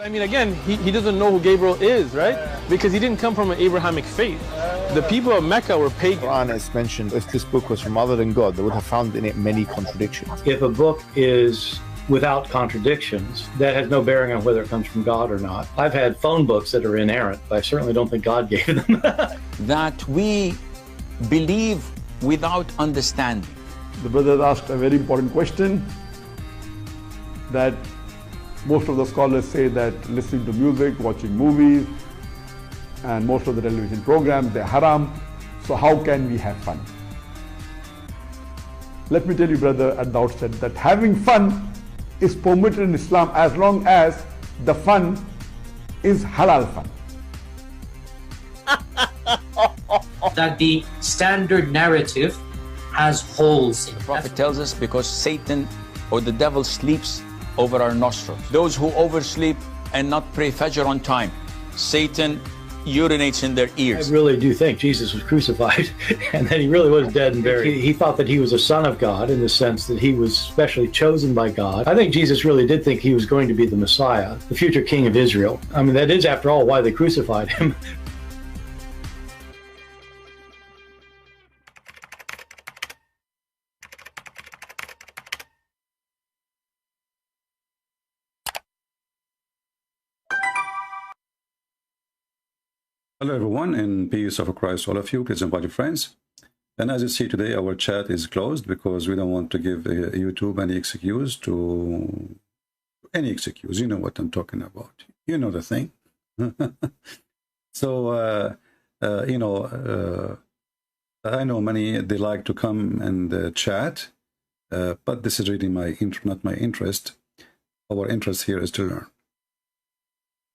But I mean, again, he doesn't know who Gabriel is, right? Because he didn't come from an Abrahamic faith. The people of Mecca were pagan. Quran is mentioned, if this book was from other than God, they would have found in it many contradictions. If a book is without contradictions, that has no bearing on whether it comes from God or not. I've had phone books that are inerrant, but I certainly don't think God gave them. That we believe without understanding. The brother asked a very important question, that most of the scholars say that listening to music, watching movies, and most of the television programs, they're haram. So how can we have fun? Let me tell you, brother, at the outset, that having fun is permitted in Islam as long as the fun is halal fun. That the standard narrative has holes in it. The Prophet tells us because Satan or the devil sleeps over our nostrils. Those who oversleep and not pray Fajr on time, Satan urinates in their ears. I really do think Jesus was crucified and that he really was dead and buried. He thought that he was a son of God in the sense that he was specially chosen by God. I think Jesus really did think he was going to be the Messiah, the future king of Israel. I mean, that is, after all, why they crucified him. Hello everyone, and peace of Christ all of you. Please invite your friends. And as you see today, our chat is closed because we don't want to give YouTube any excuse to any excuse. You know what I'm talking about. You know the thing. So, I know many, they like to come and chat, but this is really not my interest. Our interest here is to learn.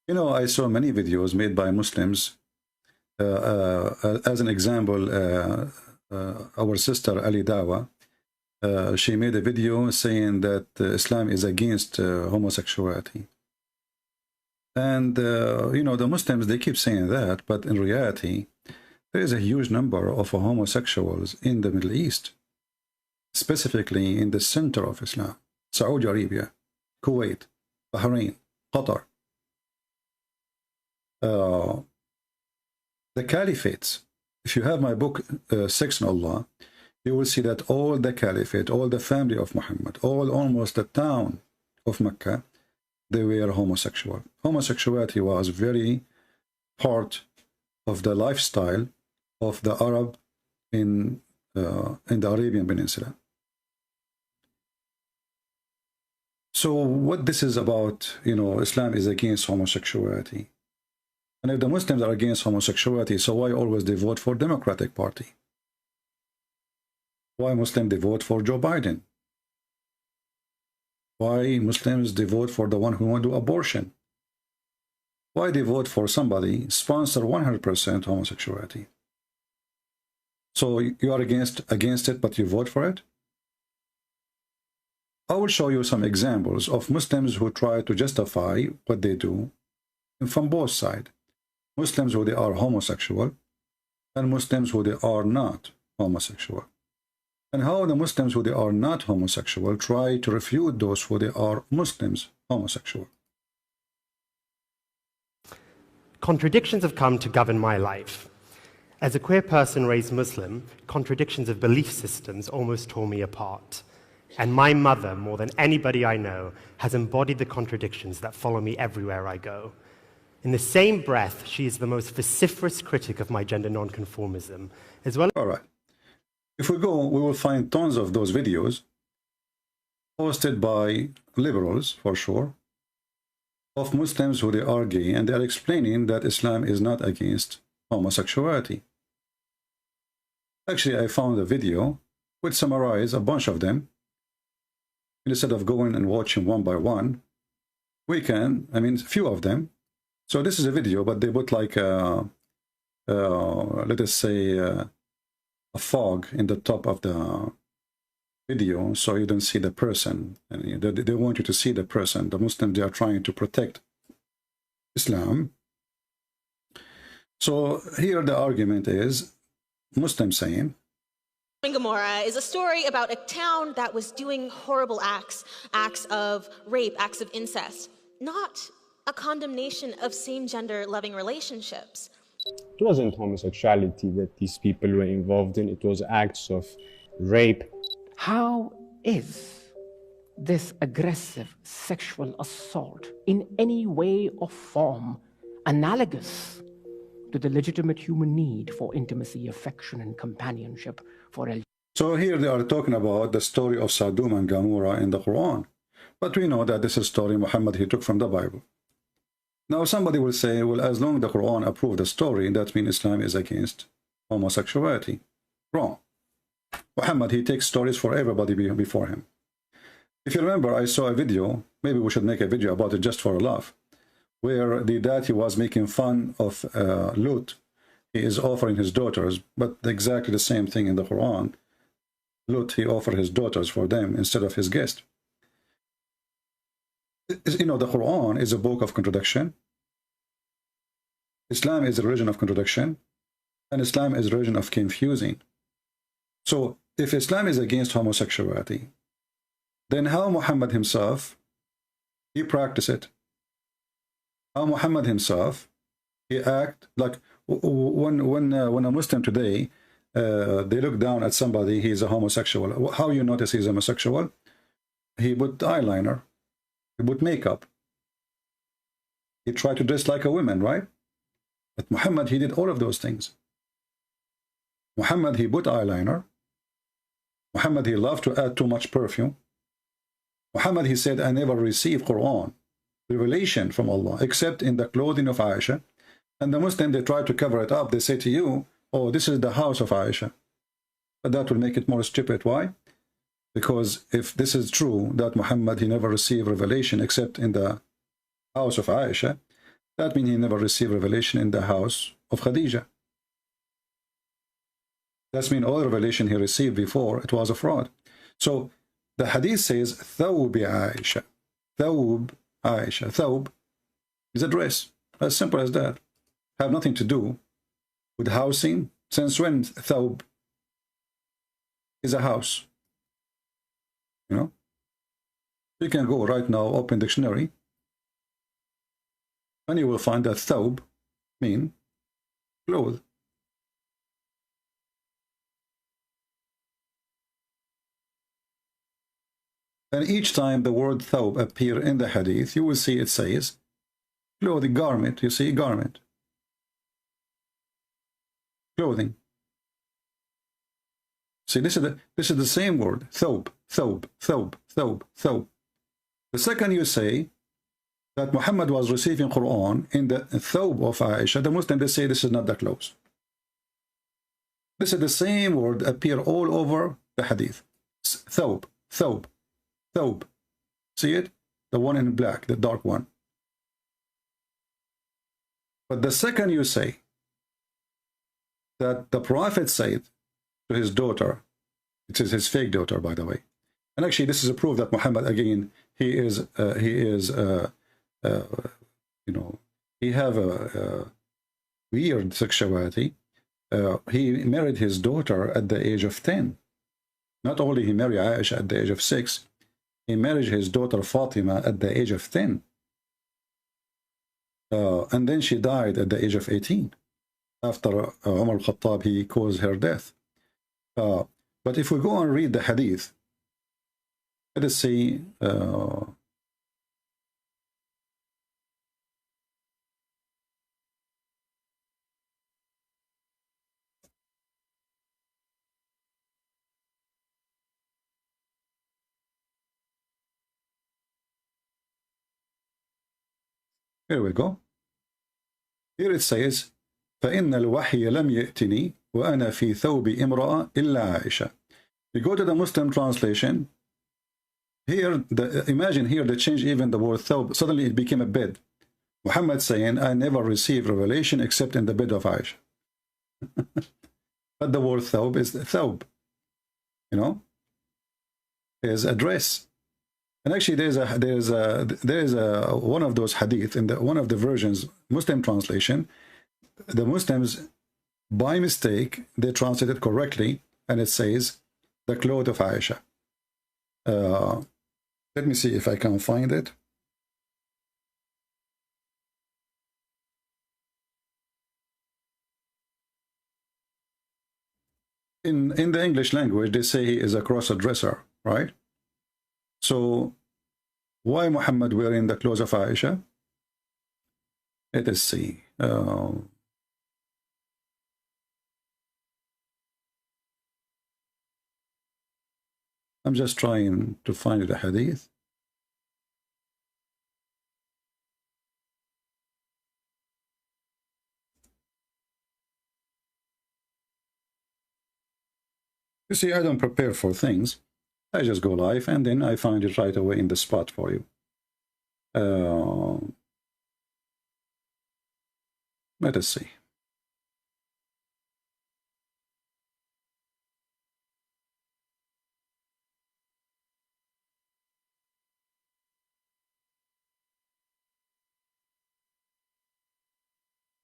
You know, I saw many videos made by Muslims. As an example, our sister Ali Dawah, she made a video saying that Islam is against homosexuality. And, the Muslims, they keep saying that, but in reality, there is a huge number of homosexuals in the Middle East, specifically in the center of Islam, Saudi Arabia, Kuwait, Bahrain, Qatar. The caliphates, if you have my book, Sex in Allah, you will see that all the caliphate, all the family of Muhammad, almost the town of Mecca, they were homosexual. Homosexuality was very part of the lifestyle of the Arab in the Arabian Peninsula. So what this is about, Islam is against homosexuality. And if the Muslims are against homosexuality, so why always they vote for Democratic Party? Why Muslims they vote for Joe Biden? Why Muslims they vote for the one who want to do abortion? Why they vote for somebody sponsor 100% homosexuality? So you are against it, but you vote for it? I will show you some examples of Muslims who try to justify what they do from both sides. Muslims who they are homosexual and Muslims who they are not homosexual. And how the Muslims who they are not homosexual try to refute those who they are Muslims homosexual. Contradictions have come to govern my life. As a queer person raised Muslim, contradictions of belief systems almost tore me apart. And my mother, more than anybody I know, has embodied the contradictions that follow me everywhere I go. In the same breath, she is the most vociferous critic of my gender nonconformism, as well. All right. If we go, we will find tons of those videos posted by liberals, for sure, of Muslims who they are gay, and they are explaining that Islam is not against homosexuality. Actually, I found a video which summarizes a bunch of them. Instead of going and watching one by one, we can, a few of them. So this is a video, but they put like let us say a fog in the top of the video, so you don't see the person. And they want you to see the person. The Muslims, they are trying to protect Islam. So here the argument is Muslims saying, Gomorrah is a story about a town that was doing horrible acts of rape, acts of incest. Not a condemnation of same-gender loving relationships. It wasn't homosexuality that these people were involved in, it was acts of rape. How is this aggressive sexual assault in any way or form analogous to the legitimate human need for intimacy, affection, and companionship for So here they are talking about the story of Sodom and Gomorrah in the Quran. But we know that this is a story Muhammad he took from the Bible. Now somebody will say, well, as long as the Quran approved the story, that means Islam is against homosexuality. Wrong. Muhammad, he takes stories for everybody before him. If you remember, I saw a video, maybe we should make a video about it just for a laugh, where the daddy was making fun of Lut. He is offering his daughters, but exactly the same thing in the Quran. Lut, he offered his daughters for them instead of his guest. You know, the Quran is a book of contradiction. Islam is a religion of contradiction, and Islam is a religion of confusing. So if Islam is against homosexuality, then how Muhammad himself, he practiced it? How Muhammad himself, he act like when a Muslim today, they look down at somebody, he's a homosexual. How you notice he's a homosexual? He put eyeliner, he put makeup, he tried to dress like a woman, right? But Muhammad, he did all of those things. Muhammad, he put eyeliner. Muhammad, he loved to add too much perfume. Muhammad, he said, I never received Quran, revelation from Allah, except in the clothing of Aisha. And the Muslim, they try to cover it up. They say to you, oh, this is the house of Aisha. But that will make it more stupid. Why? Because if this is true, that Muhammad, he never received revelation except in the house of Aisha, that means he never received revelation in the house of Khadija. That means all revelation he received before, it was a fraud. So the hadith says, Thawb Aisha. Thawb Aisha. Thawb is a dress. As simple as that. Have nothing to do with housing. Since when Thawb is a house? You know? You can go right now, open dictionary, and you will find that Thawb mean clothes. And each time the word thawb appear in the hadith, you will see it says clothing, garment. You see, garment, clothing. See, this is the same word, thawb, thawb, thawb, thawb, thawb. The second you say that Muhammad was receiving Quran in the thawb of Aisha, the Muslims, they say this is not the clothes. This is the same word appear all over the hadith. Thawb, thawb, thawb. See it? The one in black, the dark one. But the second you say that the Prophet said to his daughter, it is his fake daughter, by the way, and actually this is a proof that Muhammad, again, he is you know, he have a weird sexuality. He married his daughter at the age of 10. Not only he married Aisha at the age of 6, he married his daughter Fatima at the age of 10. And then she died at the age of 18. After Umar al-Khattab, he caused her death. But if we go and read the hadith, let us see. Here we go. Here it says, فَإِنَّ الْوَحْيَ لَمْ يَأْتِنِي وَأَنَا فِي ثَوْبِ إِمْرَأَ إِلَّا عَائِشَةَ. You go to the Muslim translation. Here, imagine here they change even the word thawb. Suddenly it became a bed. Muhammad saying, I never received revelation except in the bed of Aisha. But the word thawb is thawb. You know, is a dress. And actually, there is a one of those hadith in one of the versions, Muslim translation. The Muslims, by mistake, they translated correctly, and it says the cloth of Aisha. Let me see if I can find it. in the English language, they say he is a cross-dresser, right? So why Muhammad wearing the clothes of Aisha? Let us see. I'm just trying to find the hadith. You see, I don't prepare for things. I just go live and then I find it right away in the spot for you. Let us see.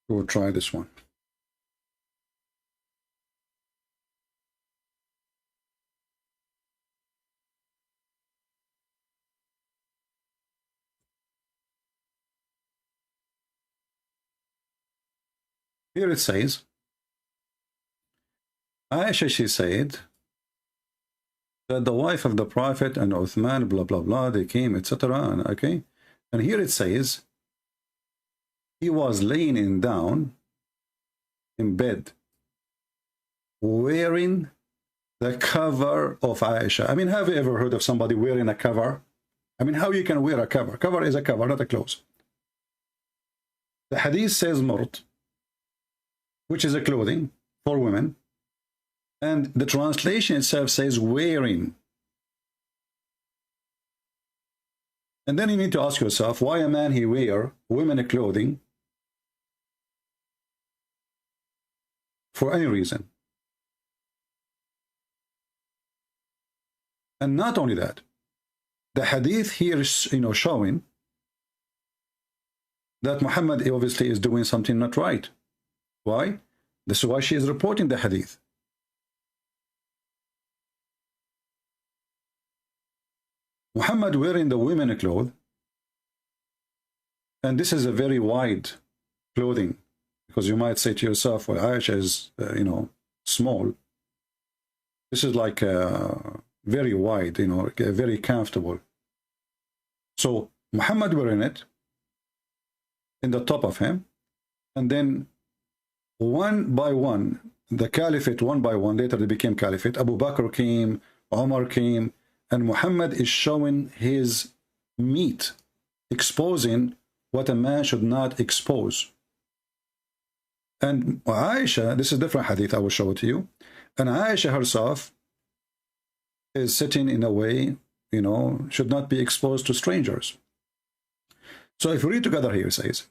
We'll try this one. Here it says, Aisha, she said that the wife of the Prophet and Uthman, blah, blah, blah, they came, etc. Okay. And here it says, he was laying down in bed, wearing the cover of Aisha. I mean, have you ever heard of somebody wearing a cover? I mean, how you can wear a cover? Cover is a cover, not a clothes. The hadith says murt, which is a clothing for women, and the translation itself says wearing. And then you need to ask yourself, why a man he wear women clothing for any reason? And not only that, the hadith here is, showing that Muhammad obviously is doing something not right. Why? This is why she is reporting the hadith. Muhammad wearing the women clothes, and this is a very wide clothing, because you might say to yourself, well, Aisha is, small. This is like very wide, very comfortable. So Muhammad wearing it in the top of him, and then one by one, the caliphate, one by one, later they became caliphate. Abu Bakr came, Umar came, and Muhammad is showing his meat, exposing what a man should not expose. And Aisha, this is a different hadith, I will show it to you. And Aisha herself is sitting in a way, should not be exposed to strangers. So if we read together here, it says,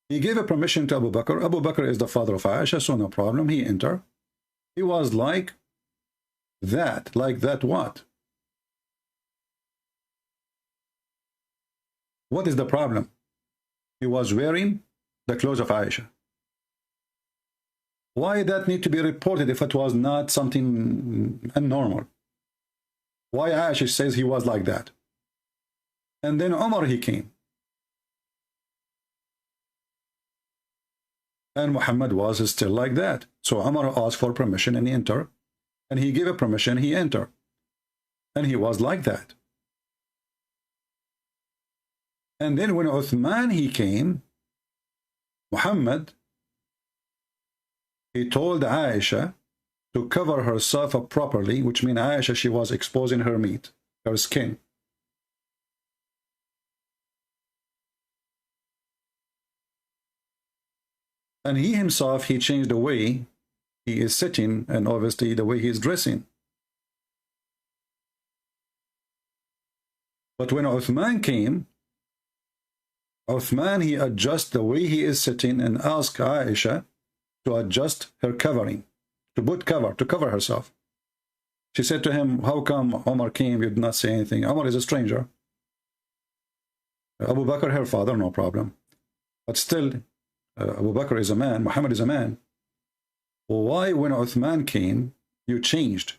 he gave a permission to Abu Bakr. Abu Bakr is the father of Aisha, so no problem. He entered. He was like that what? What is the problem? He was wearing the clothes of Aisha. Why that need to be reported if it was not something abnormal? Why Aisha says he was like that? And then Umar, he came. And Muhammad was still like that. So Umar asked for permission and he entered. And he gave a permission, he entered. And he was like that. And then when Uthman, he came, Muhammad, he told Aisha to cover herself up properly, which means Aisha, she was exposing her meat, her skin. And he himself, he changed the way he is sitting and obviously the way he is dressing. But when Uthman came, Uthman, he adjusted the way he is sitting and asked Aisha to adjust her covering, to put cover, to cover herself. She said to him, how come Omar came, you did not say anything? Omar is a stranger. Abu Bakr, her father, no problem. But still, Abu Bakr is a man, Muhammad is a man. Why, when Uthman came, you changed?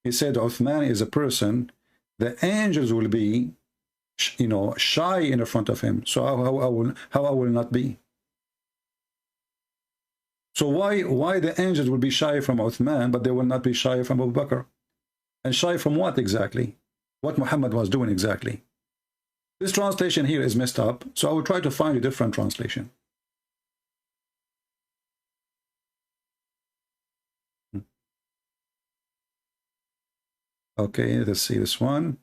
He said Uthman is a person, the angels will be, shy in the front of him. So how I will not be? So why the angels will be shy from Uthman, but they will not be shy from Abu Bakr? And shy from what exactly? What Muhammad was doing exactly? This translation here is messed up, so I will try to find a different translation. Okay, let's see this one.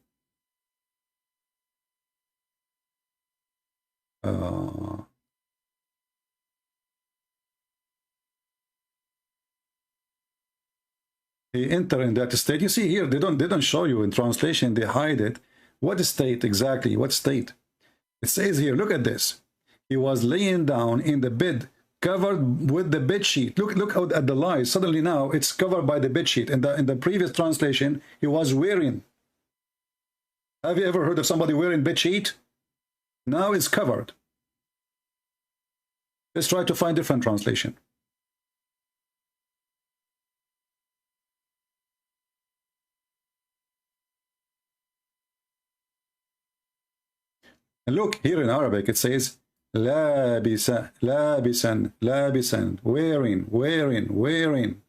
He entered in that state. You see here, they don't show you in translation, they hide it. What state exactly? What state? It says here, look at this. He was laying down in the bed, covered with the bed sheet. Look out at the lies. Suddenly now it's covered by the bed sheet. In the previous translation, he was wearing. Have you ever heard of somebody wearing bed sheet? Now it's covered. Let's try to find different translation. And look, here in Arabic it says, labisa, labisan, labisan, wearing, wearing, wearing.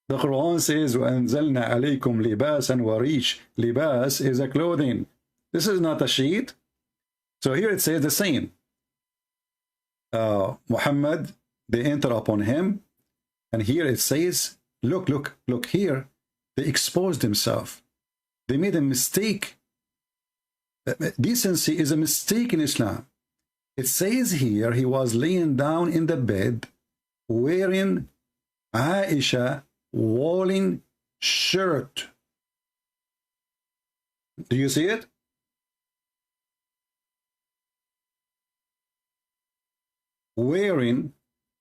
The Quran says, وَأَنزَلْنَا عَلَيْكُمْ لِبَاسًا وَرِيشًا. Libas is a clothing. This is not a sheet. So here it says the same. Muhammad, they enter upon him. And here it says, look here. They exposed themselves. They made a mistake. Decency is a mistake in Islam. It says here he was laying down in the bed wearing Aisha Whalen shirt. Do you see it? Wearing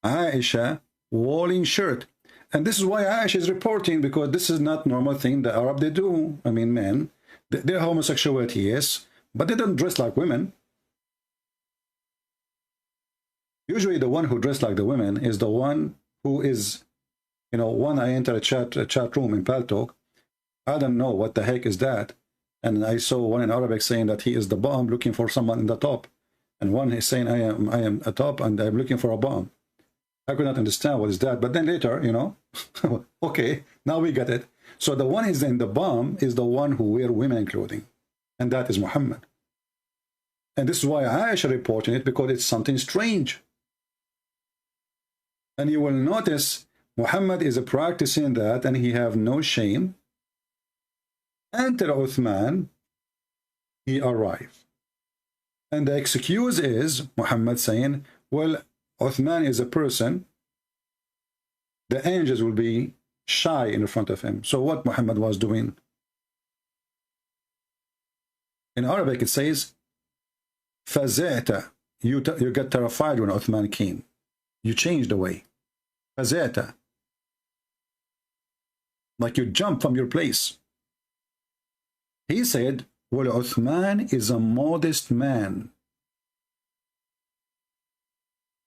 Aisha Whalen shirt. And this is why Aisha is reporting, because this is not normal thing the Arab they do. I mean, men, their homosexuality, yes, but they don't dress like women. Usually the one who dress like the women is the one who is, you know, when I enter a chat room in PalTalk, I don't know what the heck is that. And I saw one in Arabic saying that he is the bomb looking for someone in the top. And one is saying I am a top and I'm looking for a bomb. I could not understand what is that, but then later, you know, okay, now we get it. So the one is in the bomb is the one who wear women clothing, and that is Muhammad. And this is why Aisha reporting it, because it's something strange. And you will notice Muhammad is practicing that, and he have no shame. Enter Uthman, he arrived. And the excuse is Muhammad saying, well, Uthman is a person, the angels will be shy in front of him. So what Muhammad was doing? In Arabic it says, فَزَعْتَ, you get terrified when Uthman came. You changed the way. فَزَعْتَ, like you jump from your place. He said, well, Uthman is a modest man.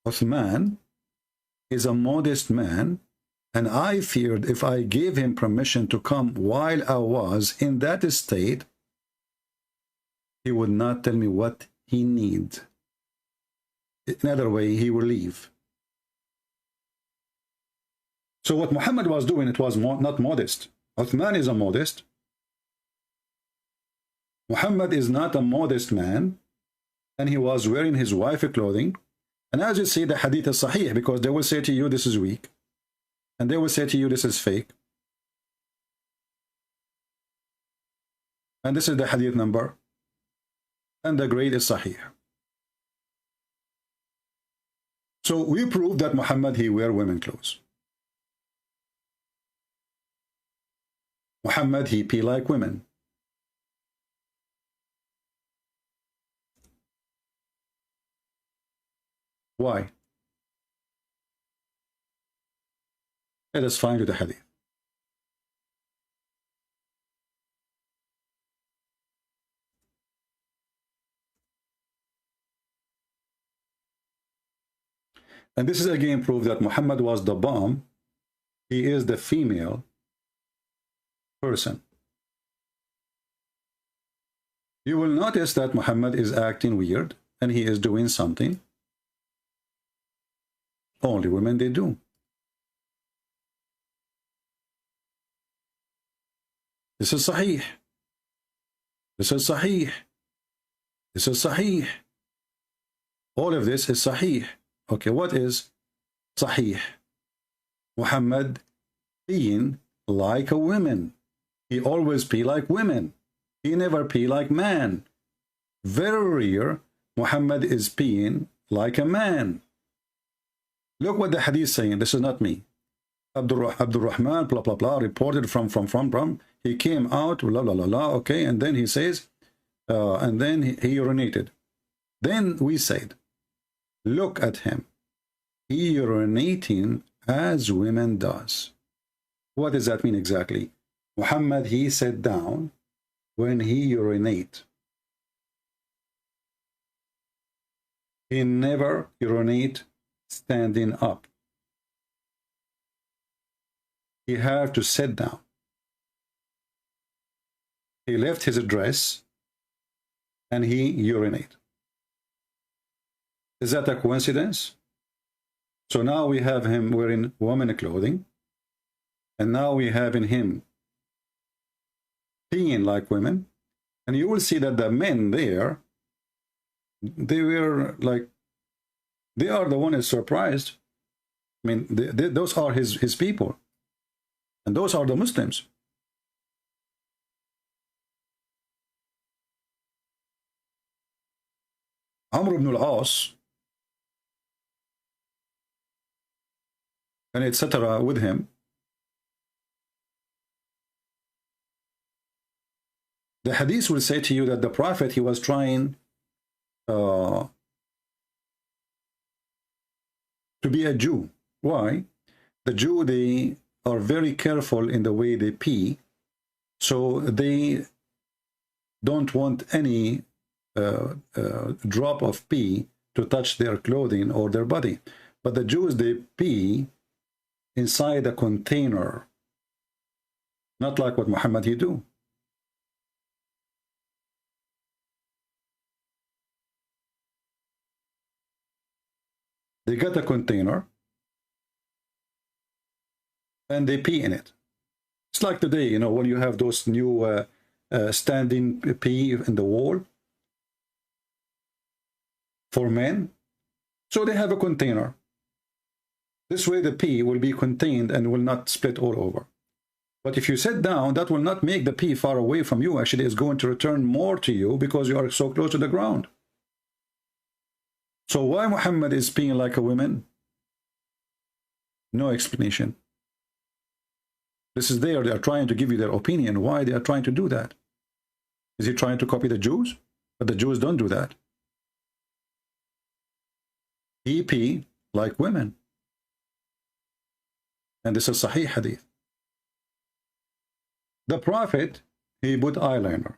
Uthman is a modest man, and I feared if I gave him permission to come while I was in that state, he would not tell me what he needs. Another way, he will leave. So what Muhammad was doing, it was not modest. Uthman is a modest. Muhammad is not a modest man, and he was wearing his wife's clothing. And as you see, the hadith is sahih, because they will say to you, this is weak. And they will say to you, this is fake. And this is the hadith number. And the grade is sahih. So we prove that Muhammad, he wear women clothes. Muhammad, he pee like women. Why? Let us find the hadith. And this is again proof that Muhammad was the bomb. He is the female person. You will notice that Muhammad is acting weird and he is doing something. Only women they do. This is sahih. This is sahih. This is sahih. All of this is sahih. Okay, what is sahih? Muhammad being like a woman. He always be like women. He never be like man. Very rare Muhammad is being like a man. Look what the hadith saying. This is not me. Abdul Rahman, blah, blah, blah, reported from. He came out, blah, blah, blah, blah, okay, and then he says, and then he urinated. Then we said, look at him. He urinating as women does. What does that mean exactly? Muhammad, he sat down when he urinate. He never urinate standing up. He had to sit down. He left his dress and he urinate. Is that a coincidence? So now we have him wearing woman clothing, and now we have in him being like women, and you will see that the men there, they were like, they are the one is surprised. I mean, those are his people, and those are the Muslims. Amr ibn al-As and etc. with him, the hadith will say to you that the Prophet, he was trying to be a Jew. Why? The Jew, they are very careful in the way they pee, so they don't want any drop of pee to touch their clothing or their body. But the Jews, they pee inside a container, not like what Muhammad he do. They got a container and they pee in it. It's like today, you know, when you have those new standing pee in the wall for men. So they have a container. This way the pee will be contained and will not split all over. But if you sit down, that will not make the pee far away from you. Actually, it's going to return more to you because you are so close to the ground. So why Muhammad is peeing like a woman? No explanation. This is there. They are trying to give you their opinion. Why they are trying to do that? Is he trying to copy the Jews? But the Jews don't do that. He pee like women. And this is Sahih Hadith. The Prophet, he put eyeliner.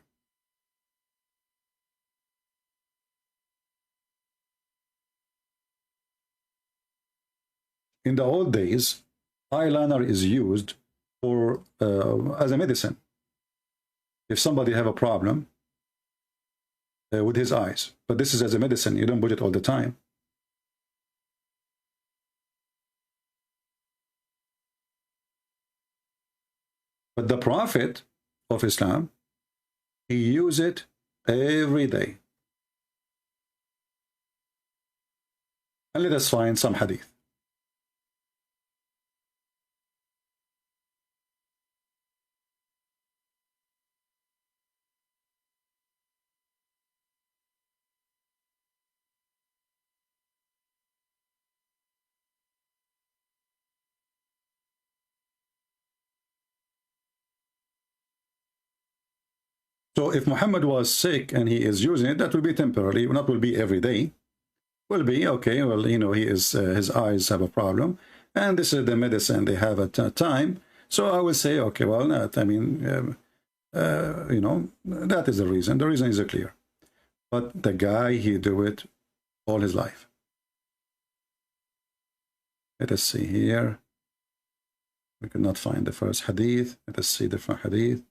In the old days, eyeliner is used for as a medicine. If somebody have a problem with his eyes, but this is as a medicine, you don't put it all the time. But the Prophet of Islam, he used it every day. And let us find some hadith. So if Muhammad was sick and he is using it, that will be temporarily, not will be every day. Will be, okay, well, you know, he is his eyes have a problem, and this is the medicine they have at time. So I will say, okay, well, not, I mean, you know, that is the reason. The reason is clear. But the guy, he do it all his life. Let us see here. We could not find the first hadith. Let us see different hadith.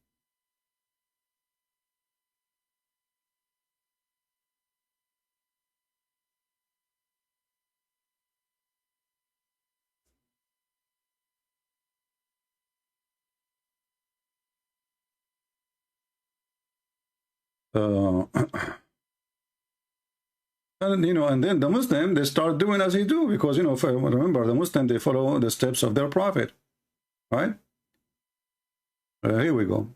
And you know, and then the Muslim, they start doing as he do, because you know, remember the Muslim, they follow the steps of their prophet, right? Here we go.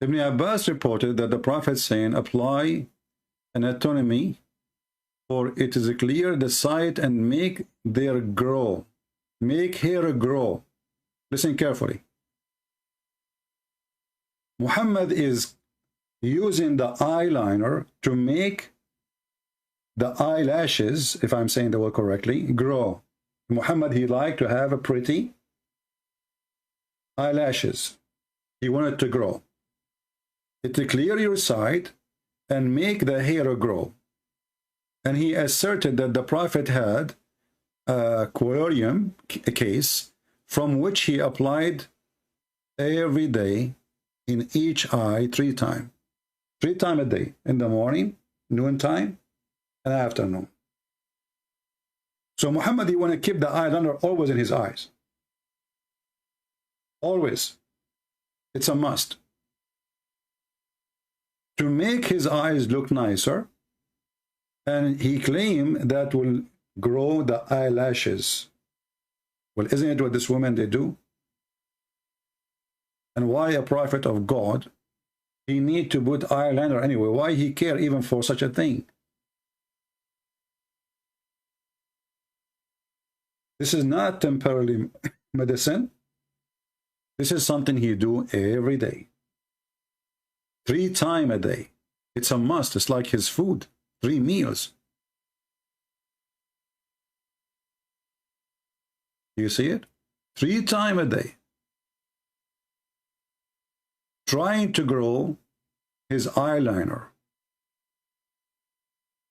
Ibn Abbas reported that the prophet saying, apply an autonomy, for it is clear the sight and make their grow, make hair grow. Listen carefully. Muhammad is using the eyeliner to make the eyelashes, if I'm saying the word correctly, grow. Muhammad, he liked to have a pretty eyelashes. He wanted to grow. It to clear your sight and make the hair grow. And he asserted that the prophet had a aquarium case from which he applied every day in each eye 3 times. 3 times a day, in the morning, noontime, and afternoon. So Muhammad, he want to keep the eyeliner always in his eyes. Always. It's a must. To make his eyes look nicer, and he claimed that will grow the eyelashes. Well, isn't it what this woman they do? And why a prophet of God, he need to put eyeliner anyway? Why he care even for such a thing? This is not temporary medicine. This is something he do every day. 3 times a day. It's a must. It's like his food. 3 meals. You see it? 3 times a day. Trying to grow his eyeliner.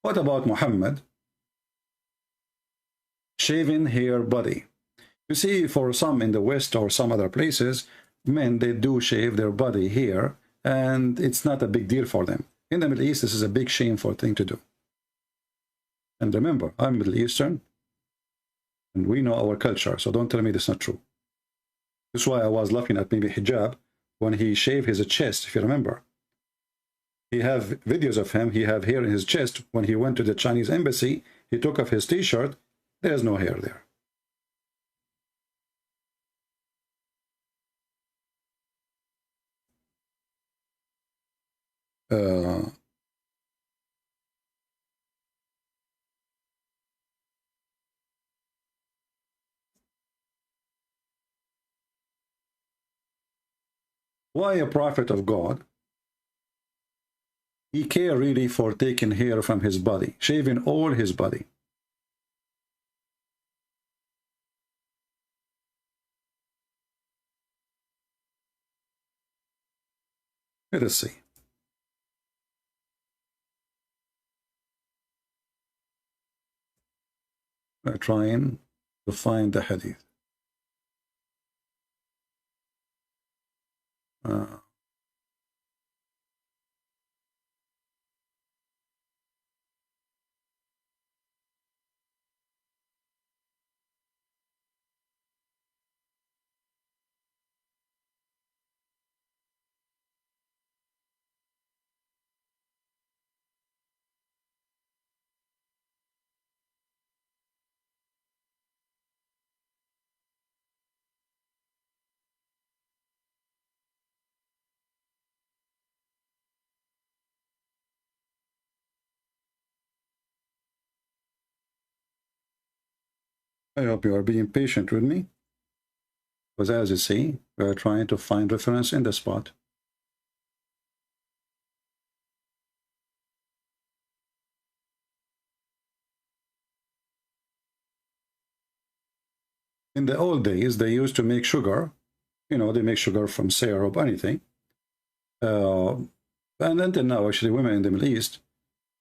What about Muhammad? Shaving hair body. You see, for some in the West or some other places, men, they do shave their body hair, and it's not a big deal for them. In the Middle East, this is a big shameful thing to do. And remember, I'm Middle Eastern, and we know our culture, so don't tell me this is not true. This is why I was laughing at maybe Hijab when he shaved his chest, if you remember. He have videos of him, he have hair in his chest. When he went to the Chinese embassy, he took off his t-shirt, there's no hair there. Why a prophet of God? He care really for taking hair from his body, shaving all his body. Let us see. We're trying to find the hadith. I hope you are being patient with me, because as you see, we are trying to find reference in the spot. In the old days, they used to make sugar. You know, they make sugar from syrup, anything. And until now, actually, women in the Middle East,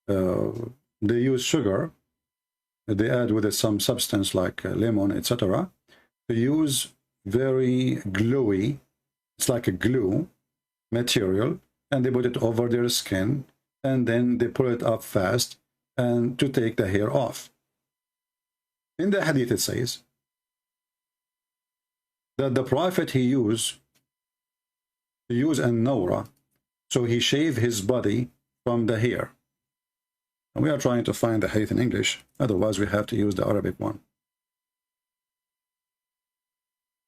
they use sugar. They add with it some substance like lemon, etc. They use very gluey, it's like a glue material, and they put it over their skin, and then they pull it up fast, and to take the hair off. In the hadith it says that the Prophet he used an nawra, so he shaved his body from the hair. And we are trying to find the hadith in English, otherwise we have to use the Arabic one.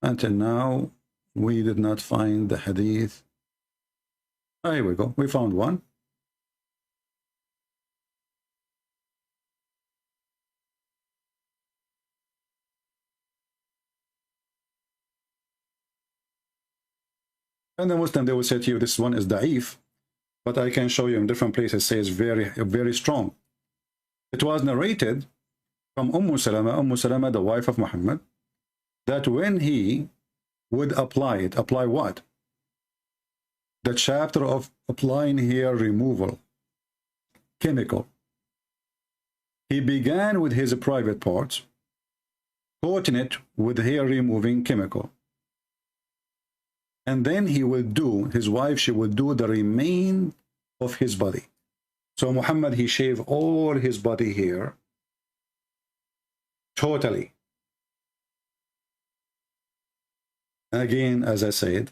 Until now we did not find the hadith. Oh, here we go, we found one. And the Muslim, they will say to you, this one is da'if, but I can show you in different places, says very strong. It was narrated from Umm Salama, the wife of Muhammad, that when he would apply it, apply what? The chapter of applying hair removal, chemical. He began with his private parts, coating it with hair removing chemical. And then he will do, his wife, she will do the remain of his body. So Muhammad, he shaved all his body hair, totally. And again, as I said,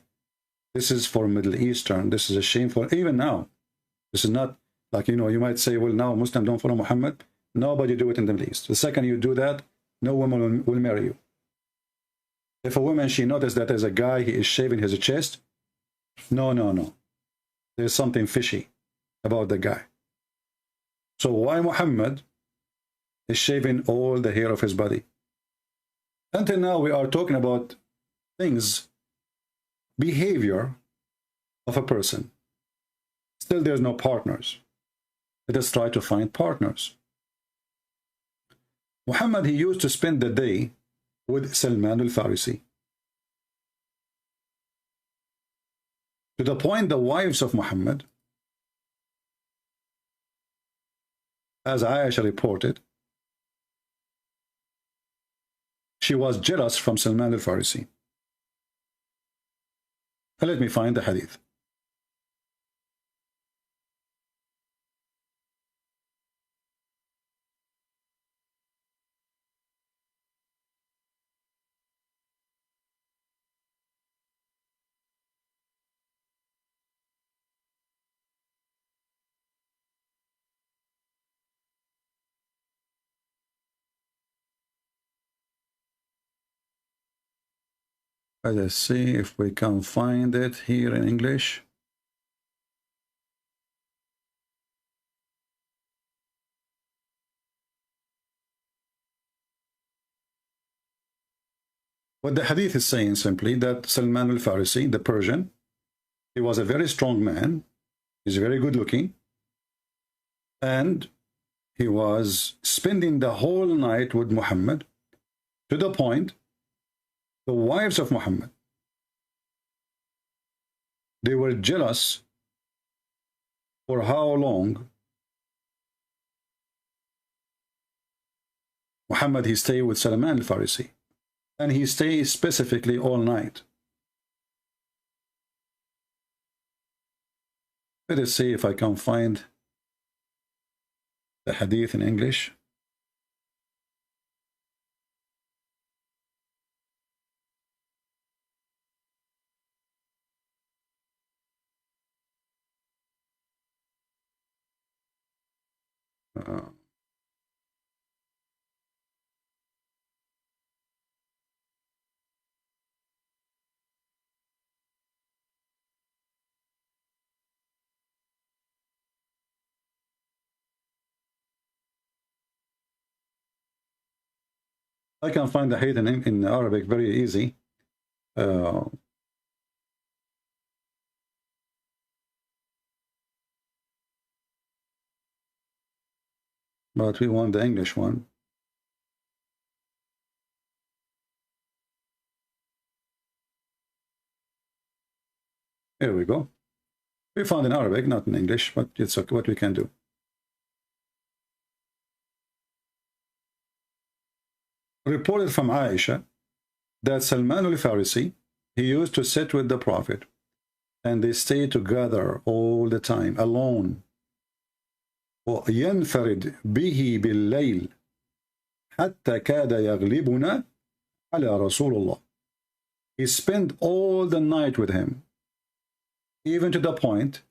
this is for Middle Eastern, this is a shameful, even now. This is not like, you know, you might say, well, now Muslims don't follow Muhammad. Nobody do it in the Middle East. The second you do that, no woman will marry you. If a woman, she noticed that there's a guy, he is shaving his chest, no. There's something fishy about the guy. So why Muhammad is shaving all the hair of his body? Until now, we are talking about things, behavior of a person. Still, there's no partners. Let us try to find partners. Muhammad, he used to spend the day with Salman al-Farisi. To the point the wives of Muhammad, as Aisha reported, she was jealous from Salman al-Farisi. Let me find the hadith. Let us see if we can find it here in English. What the hadith is saying simply that Salman al-Farisi, the Persian, he was a very strong man, he's very good looking, and he was spending the whole night with Muhammad, to the point the wives of Muhammad, they were jealous for how long Muhammad, he stayed with Salman al-Farisi, and he stayed specifically all night. Let us see if I can find the hadith in English. I can find the hadith in Arabic very easy. But we want the English one. Here we go. We found in Arabic, not in English, but it's okay, what we can do. Reported from Aisha that Salman al-Farisi, he used to sit with the Prophet, and they stayed together all the time, alone. وينفرد به بالليل حتى كاد يغلبنا على رسول الله. He spent all the night with him, even to the point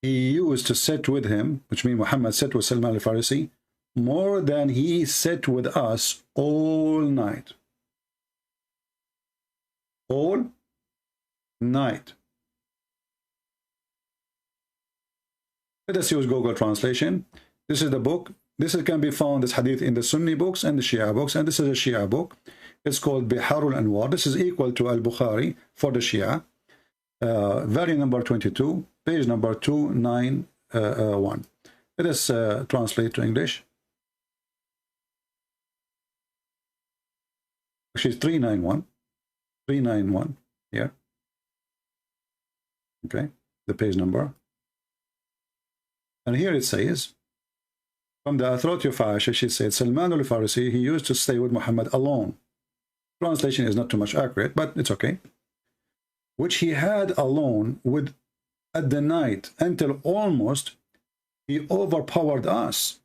he used to sit with him, which means Muhammad sat with Salman al-Farisi more than he sat with us all night. All night. Let us use Google translation. This is the book. This can be found, this hadith, in the Sunni books and the Shia books, and this is a Shia book. It's called Biharul Anwar. This is equal to Al-Bukhari for the Shia. Volume number 22, page number 291. Let us translate to English. Actually, 391. 391 here. Okay, the page number. And here it says, from the authority of Aisha, she said, Salman al-Farisi, he used to stay with Muhammad alone. Translation is not too much accurate, but it's okay. Which he had alone with at the night until almost he overpowered us.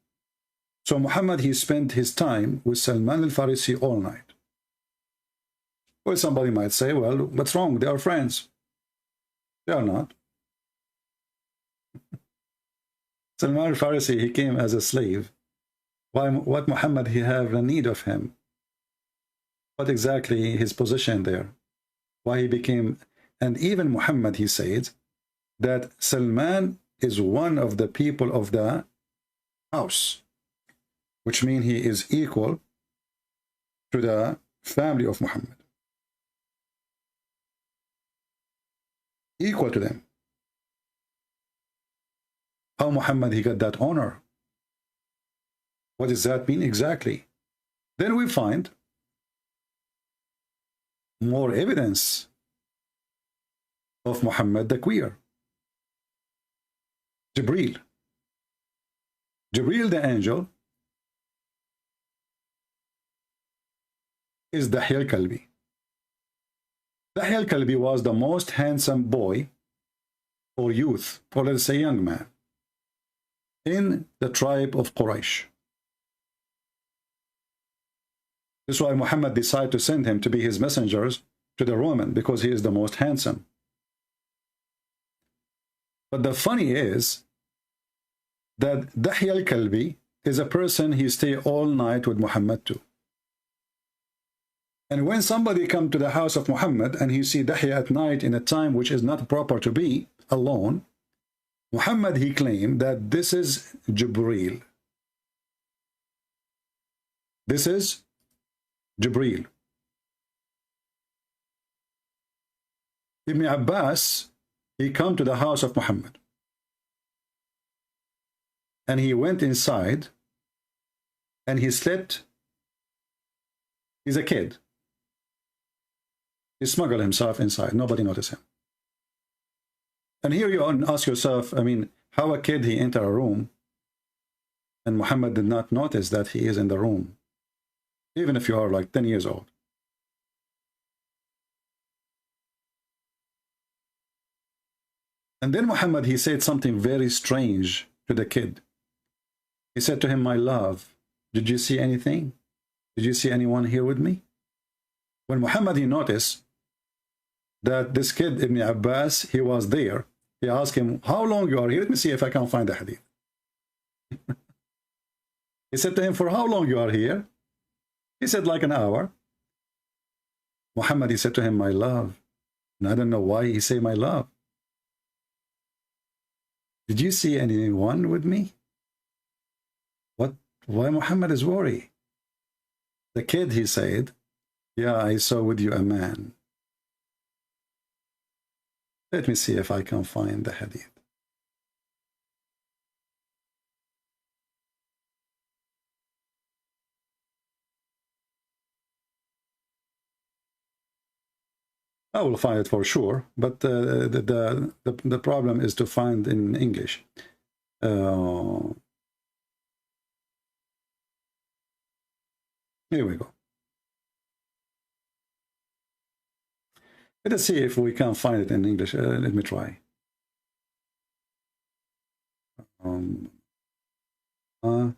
So Muhammad, he spent his time with Salman al-Farisi all night. Well, somebody might say, well, what's wrong? They are friends. They are not. Salman al-Farisi, he came as a slave. What Muhammad he have a need of him? What exactly his position there? Why he became... And even Muhammad, he said that Salman is one of the people of the house, which means he is equal to the family of Muhammad. Equal to them. How Muhammad he got that honor? What does that mean exactly? Then we find more evidence of Muhammad the queer. Jibreel. Jibreel the angel is Dahya al-Kalbi. Dahya al-Kalbi was the most handsome boy or youth, or let's say young man, in the tribe of Quraysh. This is why Muhammad decided to send him to be his messengers to the Roman, because he is the most handsome. But the funny is that Dahya al-Kalbi is a person he stay all night with Muhammad too. And when somebody come to the house of Muhammad and he see Dahya at night in a time which is not proper to be alone, Muhammad he claimed that this is Jibreel. This is Jibreel. Ibn Abbas, he come to the house of Muhammad. And he went inside and he slept. He's a kid. He smuggled himself inside. Nobody noticed him. And here you ask yourself, I mean, how a kid he enter a room and Muhammad did not notice that he is in the room, even if you are like 10 years old. And then Muhammad, he said something very strange to the kid. He said to him, my love, did you see anything? Did you see anyone here with me? When Muhammad, he noticed that this kid, Ibn Abbas, he was there, he asked him, how long you are here? Let me see if I can find the hadith. He said to him, for how long you are here? He said, like an hour. Muhammad, he said to him, my love. And I don't know why he said my love. Did you see anyone with me? What? Why Muhammad is worried? The kid, he said, yeah, I saw with you a man. Let me see if I can find the hadith. I will find it for sure, but the problem is to find in English. Here we go. Let us see if we can find it in English. Let me try. Let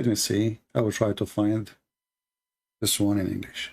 me see. I will try to find this one in English.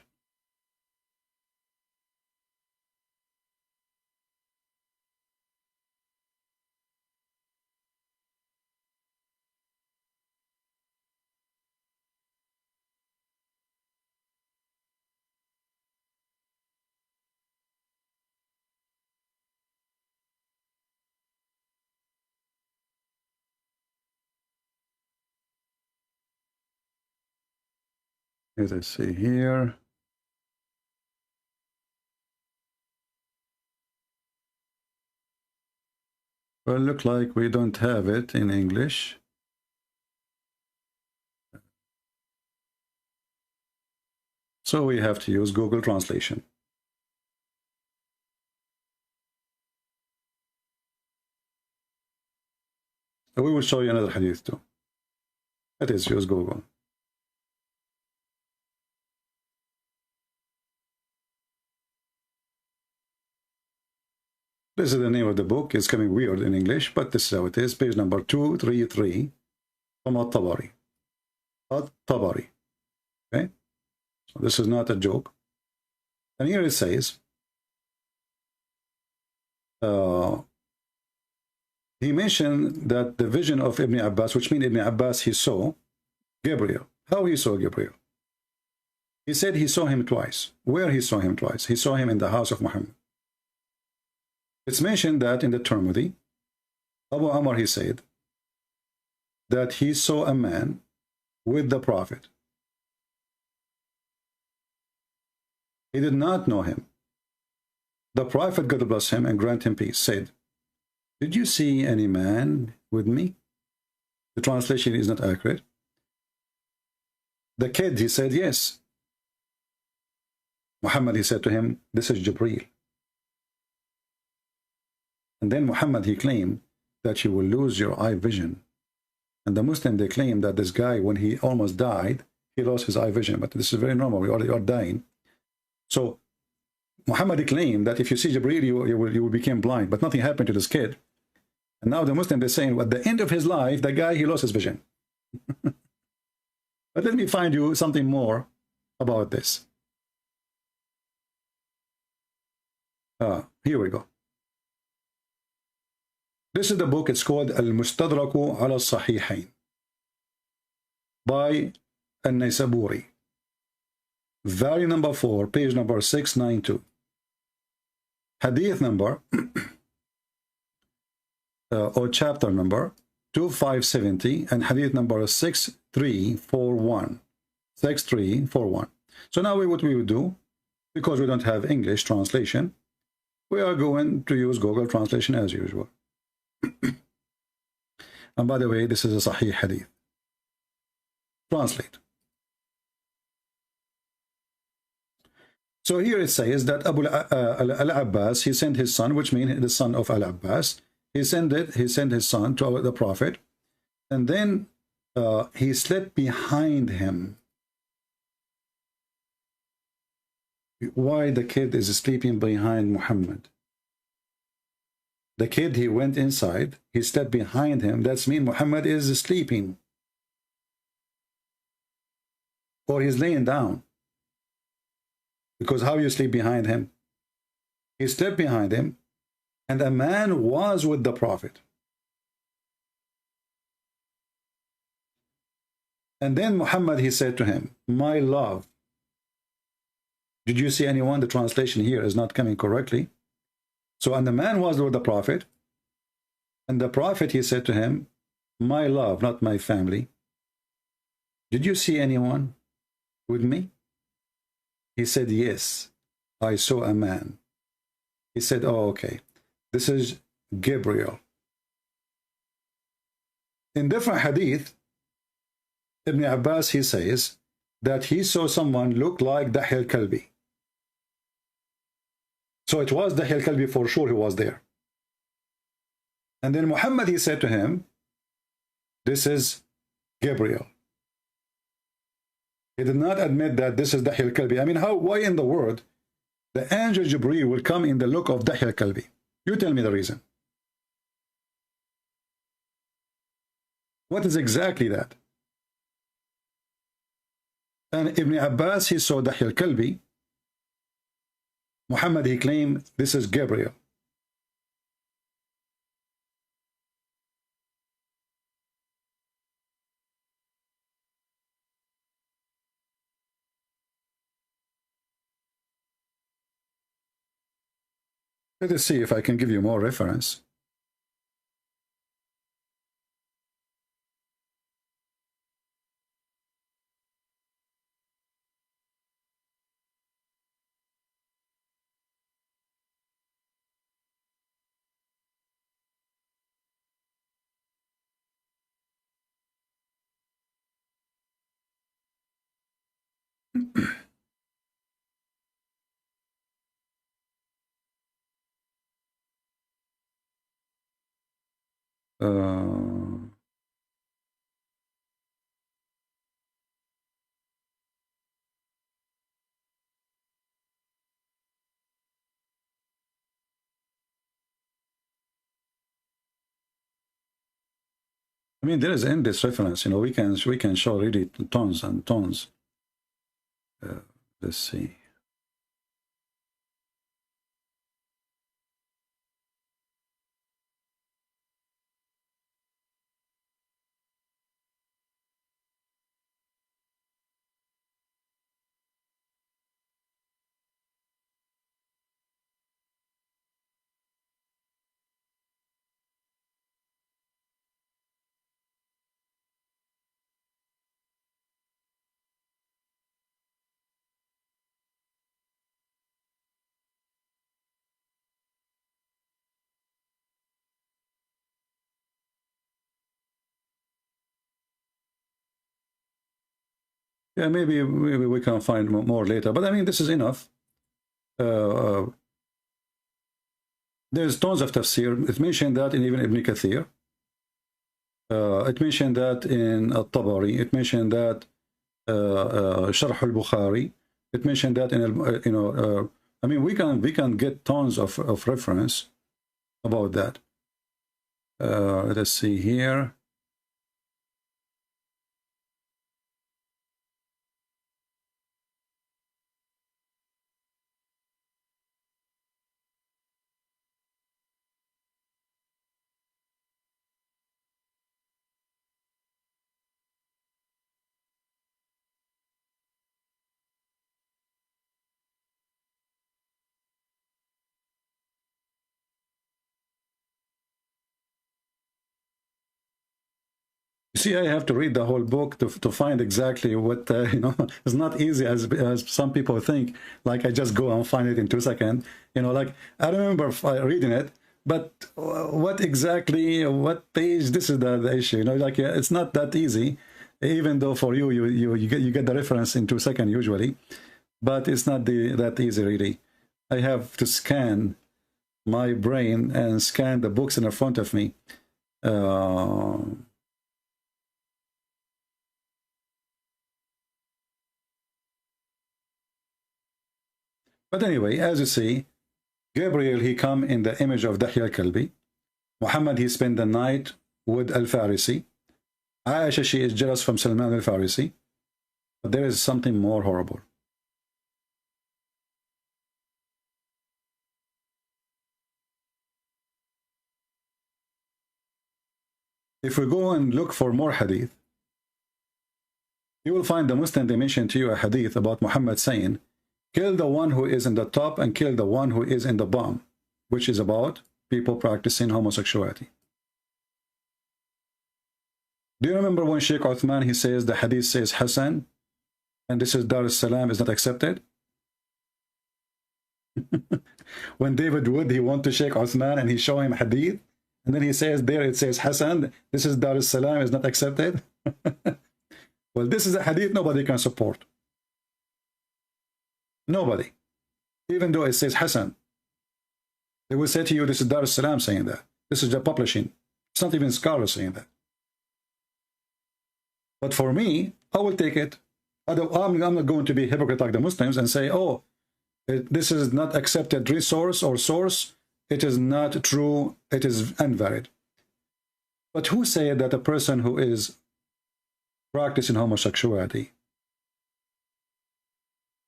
Let us see here. Well, look like we don't have it in English. So we have to use Google Translation. We will show you another hadith too. That is, use Google. This is the name of the book. It's coming weird in English, but this is how it is. Page number 233 from At-Tabari. At-Tabari. Okay? So this is not a joke. And here it says, he mentioned that the vision of Ibn Abbas, which means Ibn Abbas, he saw Gabriel. How he saw Gabriel? He said he saw him twice. Where he saw him twice? He saw him in the house of Muhammad. It's mentioned that in the Tirmidhi, Abu Amr, he said that he saw a man with the Prophet. He did not know him. The Prophet, God bless him and grant him peace, said, "Did you see any man with me?" The translation is not accurate. The kid, he said, yes. Muhammad, he said to him, "This is Jibreel." And then Muhammad, he claimed that you will lose your eye vision. And the Muslim, they claim that this guy, when he almost died, he lost his eye vision. But this is very normal. We are dying. So Muhammad claimed that if you see Jibreel, you will become blind. But nothing happened to this kid. And now the Muslim, they're saying, at the end of his life, the guy, he lost his vision. But let me find you something more about this. Here we go. This is the book. It's called Al-Mustadraku ala Sahihain by An-Naysaburi. Volume number 4, page number 692. Hadith number or chapter number 2570 and hadith number 6341. 6341. So now what we would do, because we don't have English translation, we are going to use Google Translation as usual. And by the way, this is a Sahih hadith. Translate. So here it says that Abu al-Abbas, he sent his son, which means the son of al-Abbas, he sent his son to the Prophet, and then he slept behind him. Why the kid is sleeping behind Muhammad? The kid, he went inside, he slept behind him. That's mean Muhammad is sleeping. Or he's laying down. Because how you sleep behind him? He slept behind him, and a man was with the Prophet. And then Muhammad, he said to him, "My love." Did you see anyone? The translation here is not coming correctly. So, and the man was with the Prophet, and the Prophet, he said to him, "My love, not my family. Did you see anyone with me?" He said, "Yes, I saw a man." He said, "Oh, okay. This is Gabriel." In different hadith, Ibn Abbas, he says that he saw someone look like Dahi al-Kalbi. So it was Dahya al-Kalbi for sure who was there. And then Muhammad, he said to him, this is Gabriel. He did not admit that this is Dahya al-Kalbi. I mean, why in the world the angel Jibreel will come in the look of Dahya al-Kalbi? You tell me the reason. What is exactly that? And Ibn Abbas, he saw Dahya al-Kalbi. Muhammad, he claimed this is Gabriel. Let us see if I can give you more reference. I mean, there is endless reference. You know, we can show really tons and tons. Let's see. Yeah, maybe we can find more later. But I mean, this is enough. There's tons of tafsir. It mentioned that in even Ibn Kathir. It mentioned that in Al-Tabari. It mentioned that Sharh al-Bukhari. It mentioned that in I mean, we can get tons of reference about that. Let's see here. See, I have to read the whole book to find exactly what, it's not easy as some people think, like I just go and find it in 2 seconds. Like I remember reading it, but what exactly, what page, this is the issue, like it's not that easy, even though for you get the reference in 2 seconds usually, but it's not that easy really. I have to scan my brain and scan the books in front of me. But anyway, as you see, Gabriel, he come in the image of Dahya al-Kalbi. Muhammad, he spent the night with al-Farisi. Aisha, she is jealous from Salman al-Farisi. But there is something more horrible. If we go and look for more hadith, you will find the Muslim, they mention to you a hadith about Muhammad saying, kill the one who is in the top and kill the one who is in the bottom, which is about people practicing homosexuality. Do you remember when Sheikh Uthman, he says the hadith says Hassan, and this is Dar es-Salam is not accepted? When David Wood, he went to Sheikh Uthman and he show him hadith, and then he says there it says Hassan, this is Dar es-Salam is not accepted? Well, this is a hadith nobody can support. Nobody, even though it says Hassan. They will say to you, this is Dar es Salaam saying that. This is the publishing. It's not even scholars saying that. But for me, I will take it. I'm not going to be hypocrite like the Muslims and say, oh, this is not accepted resource or source. It is not true. It is invalid. But who said that a person who is practicing homosexuality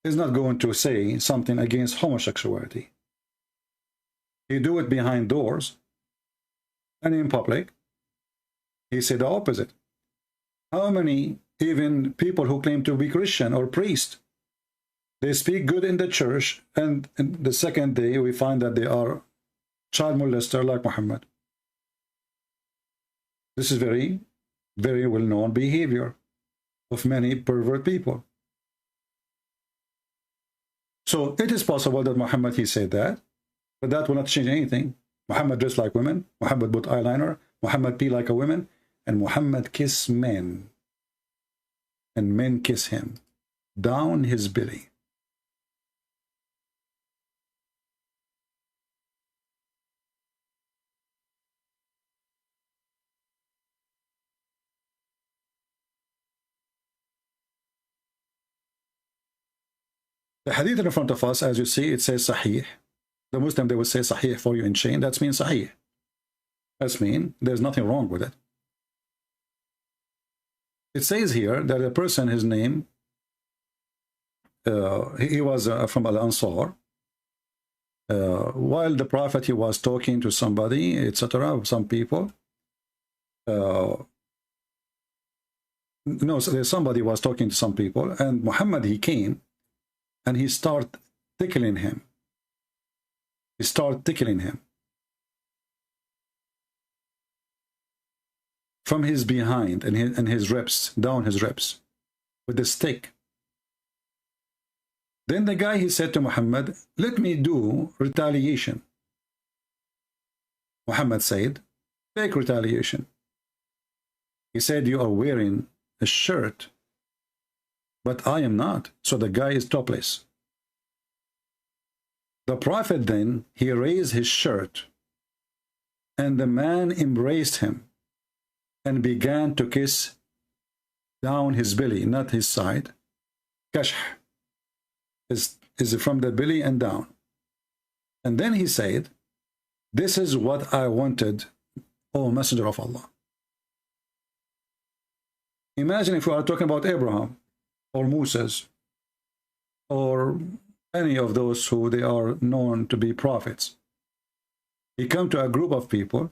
is not going to say something against homosexuality? He do it behind doors and in public. He said the opposite. How many even people who claim to be Christian or priest, they speak good in the church, and the second day we find that they are child molester like Muhammad. This is very, very well-known behavior of many pervert people. So it is possible that Muhammad, he said that, but that will not change anything. Muhammad dressed like women, Muhammad put eyeliner, Muhammad pee like a woman, and Muhammad kiss men. And men kiss him down his belly. The hadith in front of us, as you see, it says Sahih. The Muslim, they will say Sahih for you in chain. That means Sahih. That means there's nothing wrong with it. It says here that a person, his name, he was from Al-Ansar. While the Prophet, he was talking to somebody, etc., some people. No, somebody was talking to some people, and Muhammad, he came, and he started tickling him. He started tickling him from his behind and his ribs, down his ribs, with the stick. Then the guy, he said to Muhammad, let me do retaliation. Muhammad said, take retaliation. He said, you are wearing a shirt, but I am not. So the guy is topless. The Prophet then, he raised his shirt, and the man embraced him and began to kiss down his belly, not his side. Kashh is from the belly and down. And then he said, this is what I wanted, O Messenger of Allah. Imagine if we are talking about Abraham or Moses or any of those who they are known to be prophets. He come to a group of people,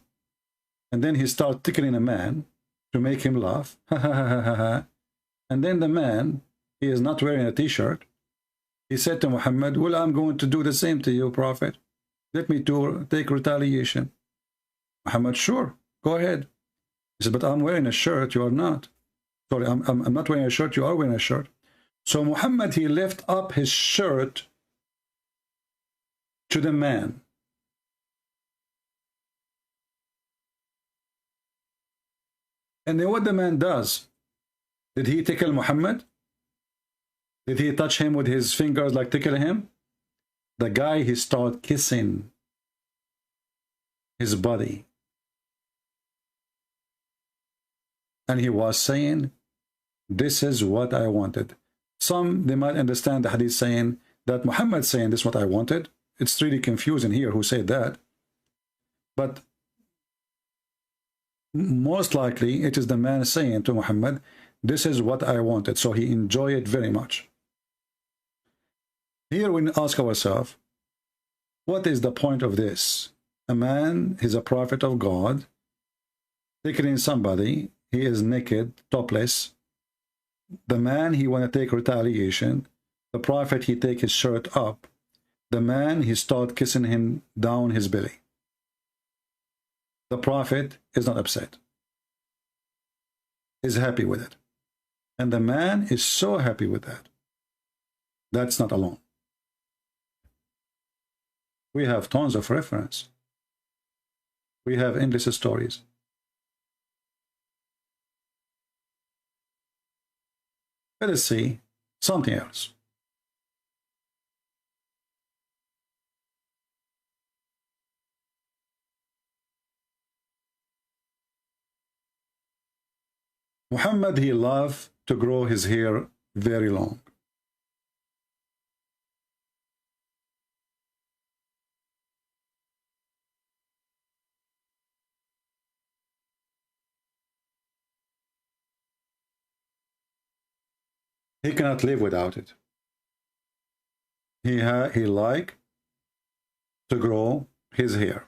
and then he start tickling a man to make him laugh. And then the man, he is not wearing a t-shirt. He said to Muhammad, well, I'm going to do the same to you, Prophet. Let me take retaliation. Muhammad, sure, go ahead. He said, but I'm wearing a shirt, you are not. Sorry, I'm not wearing a shirt, you are wearing a shirt. So Muhammad, he left up his shirt to the man. And then what the man does? Did he tickle Muhammad? Did he touch him with his fingers like tickle him? The guy, he started kissing his body. And he was saying, this is what I wanted. Some, they might understand the hadith saying that Muhammad saying this is what I wanted. It's really confusing here who said that. But most likely it is the man saying to Muhammad, this is what I wanted. So he enjoyed it very much. Here we ask ourselves, what is the point of this? A man is a prophet of God, tickling somebody, he is naked, topless. The man, he want to take retaliation. The prophet, he take his shirt up. The man, he start kissing him down his belly. The prophet is not upset. Is happy with it. And the man is so happy with that. That's not alone. We have tons of reference. We have endless stories. Let us see something else. Muhammad, he loved to grow his hair very long. He cannot live without it. He liked to grow his hair.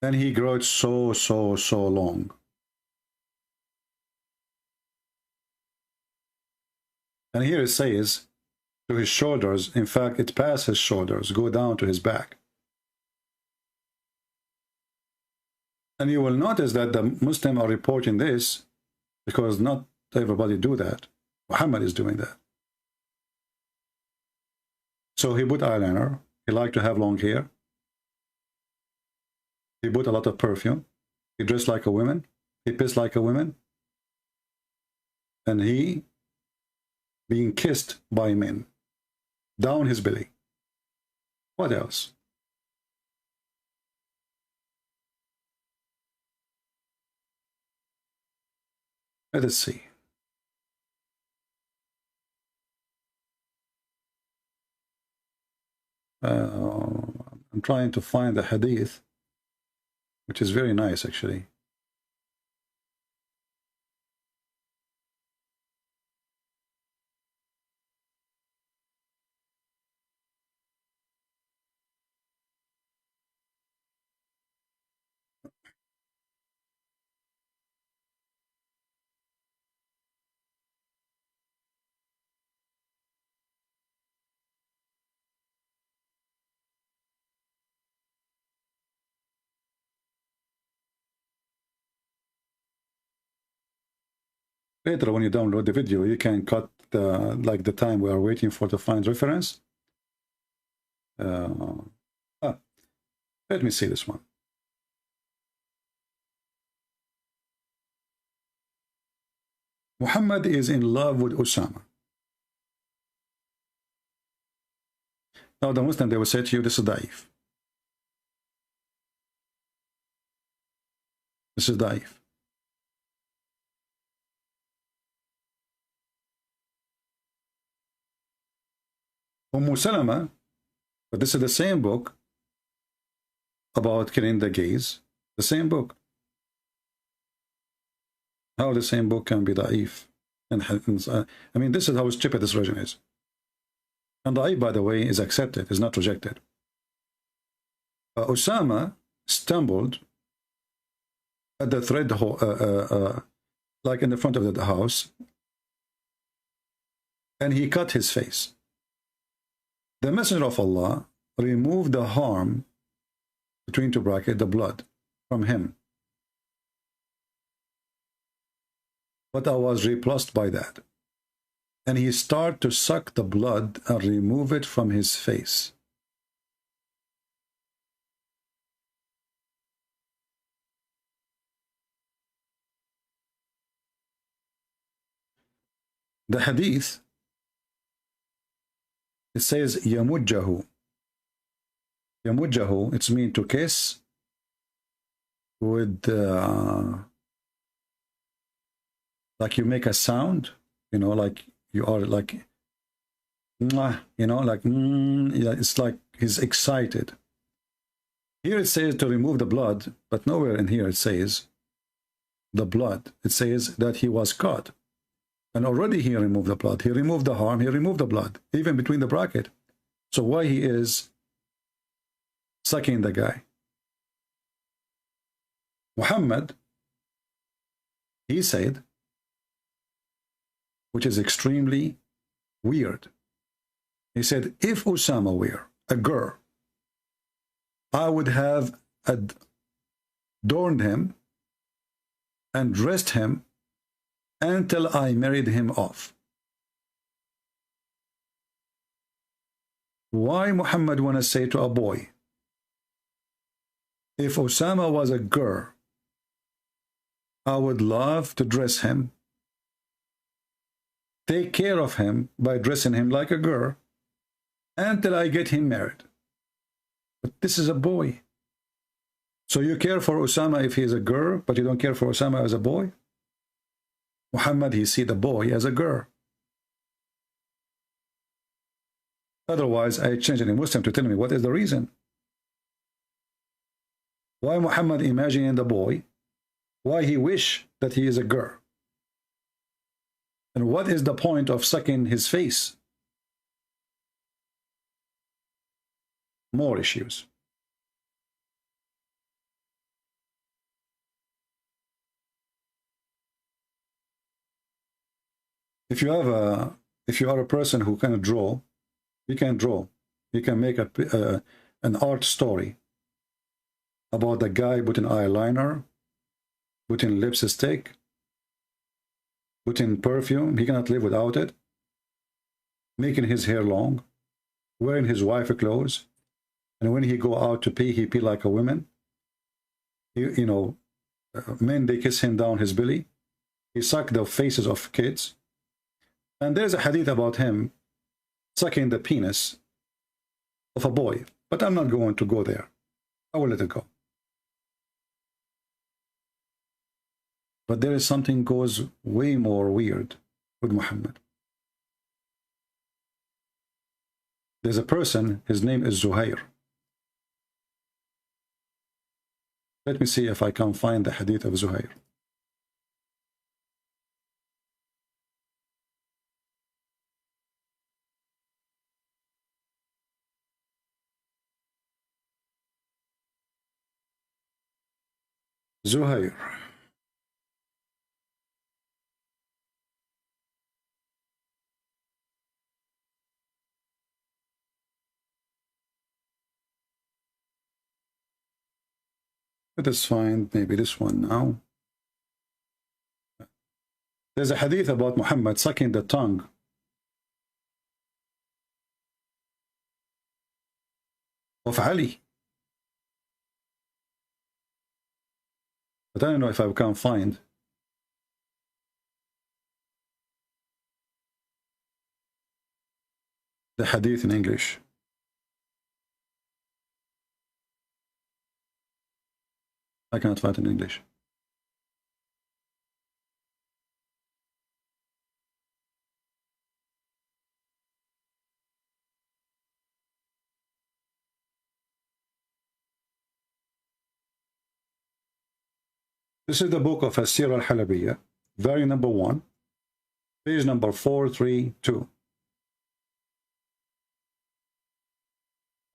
And he grew it so long. And here it says to his shoulders, in fact, it past his shoulders, go down to his back. And you will notice that the Muslims are reporting this because not everybody do that. Muhammad is doing that. So he put eyeliner. He liked to have long hair. He put a lot of perfume. He dressed like a woman. He pissed like a woman. And he being kissed by men down his belly. What else? Let us see. I'm trying to find the hadith, which is very nice actually. Later, when you download the video, you can cut like the time we are waiting for to find reference. Let me see this one. Muhammad is in love with Osama. Now the Muslim, they will say to you, this is daif. This is daif. Salama, but this is the same book about killing the gays. The same book. How the same book can be da'if? I mean, this is how stupid this religion is. And da'if, by the way, is accepted, is not rejected. Osama stumbled at the thread, like in the front of the house, and he cut his face. The Messenger of Allah removed the harm, between two brackets, the blood, from him. But I was repulsed by that. And he started to suck the blood and remove it from his face. The hadith, it says yamujjahu. Yamujjahu, it's mean to kiss with like you make a sound, you know, like you are like, you know, like, yeah, it's like he's excited. Here it says to remove the blood, but nowhere in here it says the blood. It says that he was caught. And already he removed the blood. He removed the harm. He removed the blood, even between the bracket. So why he is sucking the guy? Muhammad, he said, which is extremely weird. He said, if Osama were a girl, I would have adorned him and dressed him until I married him off. Why Muhammad want to say to a boy, if Osama was a girl, I would love to dress him, take care of him by dressing him like a girl until I get him married. But this is a boy. So you care for Osama if he's a girl, but you don't care for Osama as a boy? Muhammad, he see the boy as a girl. Otherwise, I change any Muslim to tell me what is the reason. Why Muhammad imagining the boy? Why he wish that he is a girl? And what is the point of sucking his face? More issues. If you are a person who can draw, you can draw. You can make an art story about the guy putting eyeliner, putting lipstick, putting perfume. He cannot live without it. Making his hair long, wearing his wife's clothes, and when he go out to pee, he pee like a woman. Men, they kiss him down his belly. He suck the faces of kids. And there's a hadith about him sucking the penis of a boy. But I'm not going to go there. I will let it go. But there is something goes way more weird with Muhammad. There's a person, his name is Zuhair. Let me see if I can find the hadith of Zuhair. Zuhair. Let us find maybe this one now. There's a hadith about Muhammad sucking the tongue of Ali. But I don't know if I can find the hadith in English. I cannot find it in English. This is the book of As-Sirah al-Halabiyya, volume number 1, page number 432.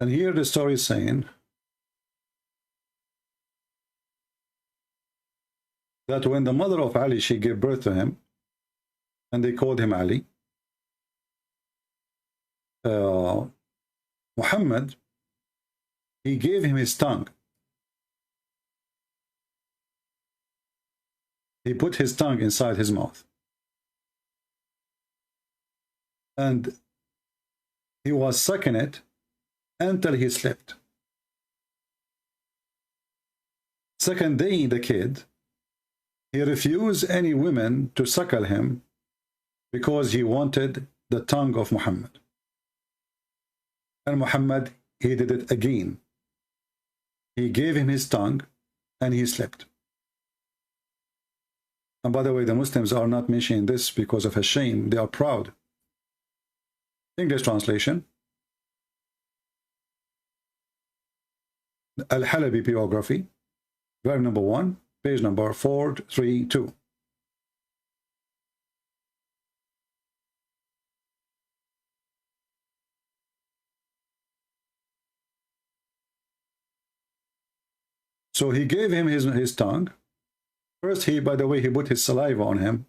And here the story is saying that when the mother of Ali, she gave birth to him, and they called him Ali, Muhammad, he gave him his tongue. He put his tongue inside his mouth. And he was sucking it until he slept. Second day, the kid, he refused any women to suckle him because he wanted the tongue of Muhammad. And Muhammad, he did it again. He gave him his tongue and he slept. And by the way, the Muslims are not mentioning this because of a shame. They are proud. English translation. Al-Halabi biography, volume number 1, page number 432. So he gave him his tongue. First, by the way, he put his saliva on him.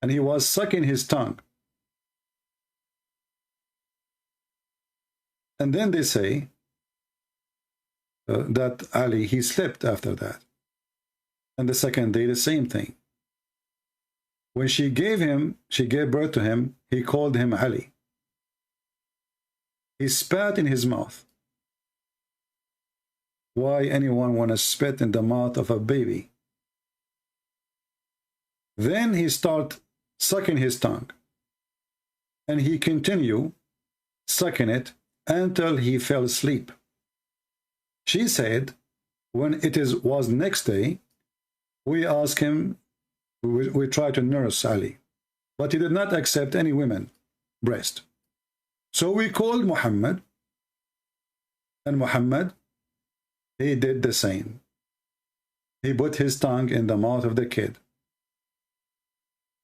And he was sucking his tongue. And then they say that Ali, he slept after that. And the second day, the same thing. When she gave birth to him, he called him Ali. He spat in his mouth. Why anyone want to spit in the mouth of a baby? Then he start sucking his tongue. And he continue sucking it until he fell asleep. She said, when was next day, we asked him, we tried to nurse Ali, but he did not accept any women breast. So we called Muhammad, and Muhammad, he did the same. He put his tongue in the mouth of the kid,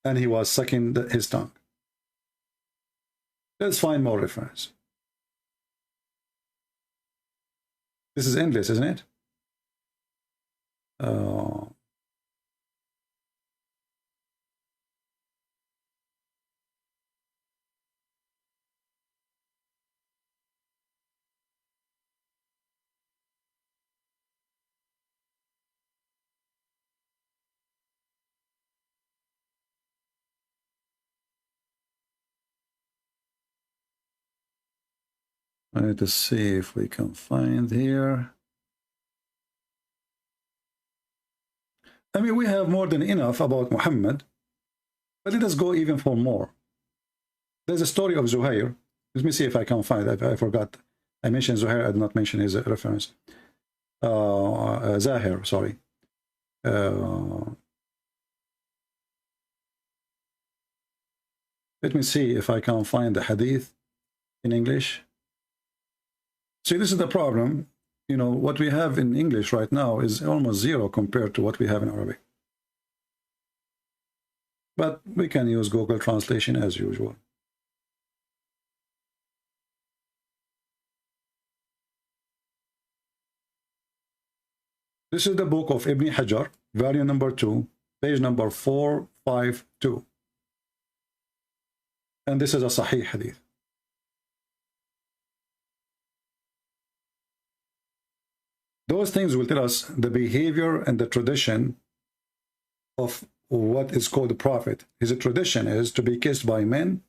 and he was sucking his tongue. Let's find more reference. This is endless, isn't it? Let's see if we can find here. I mean, we have more than enough about Muhammad, but let us go even for more. There's a story of Zuhair. Let me see if I can find it. I forgot. I mentioned Zuhair. I did not mention his reference. Zahir, sorry. Let me see if I can find the hadith in English. See, this is the problem. You know, what we have in English right now is almost zero compared to what we have in Arabic. But we can use Google Translation as usual. This is the book of Ibn Hajar, volume number 2, page number 452. And this is a Sahih hadith. Those things will tell us the behavior and the tradition of what is called the Prophet. His tradition is to be kissed by men,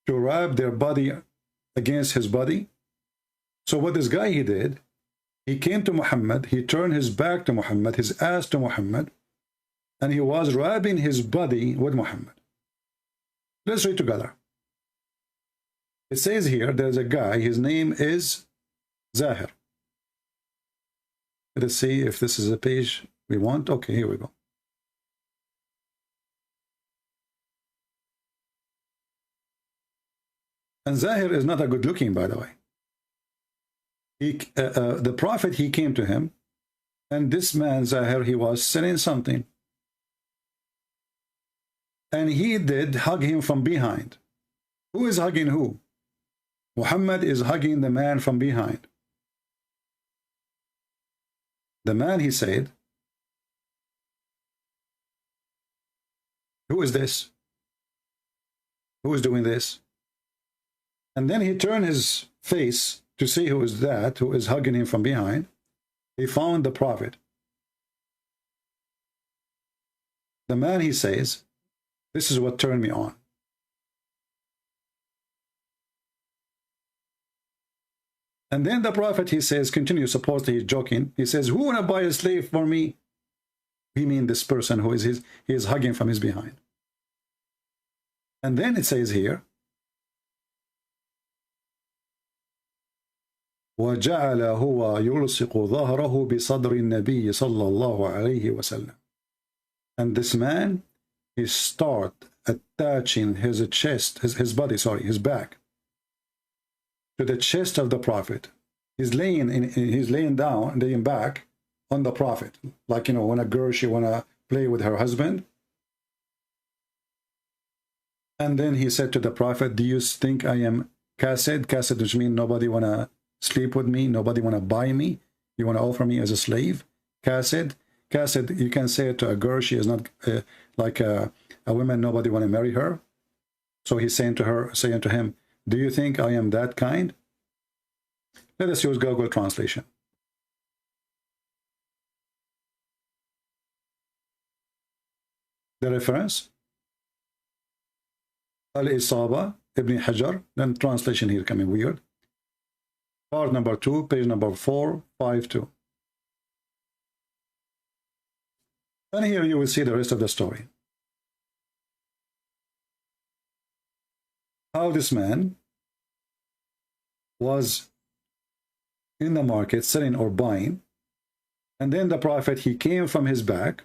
to rub their body against his body. So what this guy he did, he came to Muhammad, he turned his back to Muhammad, his ass to Muhammad, and he was rubbing his body with Muhammad. Let's read together. It says here, there's a guy, his name is Zahir. Let's see if this is a page we want. Okay, here we go. And Zahir is not a good looking, by the way. The Prophet, he came to him, and this man, Zahir, he was selling something. And he did hug him from behind. Who is hugging who? Muhammad is hugging the man from behind. The man, he said, who is this? Who is doing this? And then he turned his face to see who is that, who is hugging him from behind. He found the Prophet. The man, he says, this is what turned me on. And then the Prophet, he says, continue, supposedly he's joking. He says, who wanna buy a slave for me? He mean this person who is he is hugging from his behind. And then it says here, وَجَعَلَ هُوَ يُلْصِقُ ظَهْرَهُ بِصَدْرِ النَّبِيِّ صَلَّى اللَّهُ عَلَيْهِ وَسَلَّمَ. And this man, he start attaching his chest, his body, sorry, his back, to the chest of the Prophet. He's laying down, laying back on the Prophet. Like, you know, when a girl, she wanna play with her husband. And then he said to the Prophet, do you think I am kased? Kased, which means nobody wanna sleep with me, nobody wanna buy me, you wanna offer me as a slave? Kased, kased, you can say it to a girl, she is not like a woman, nobody wanna marry her. So he's saying to him, do you think I am that kind? Let us use Google Translation. The reference, Al-Isaba, Ibn Hajar, then translation here coming weird. Part number 2, page number 452. And here you will see the rest of the story. How this man was in the market, selling or buying. And then the Prophet, he came from his back.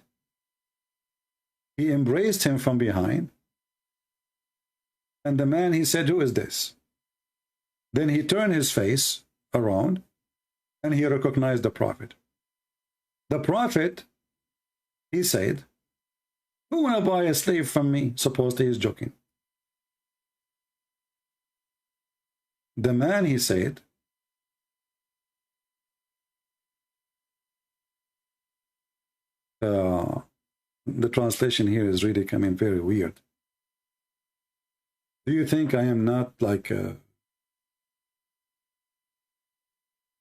He embraced him from behind. And the man, he said, who is this? Then he turned his face around and he recognized the Prophet. The Prophet, he said, who want to buy a slave from me? Suppose he is joking. The man, he said, the translation here is really coming very weird. Do you think I am not like,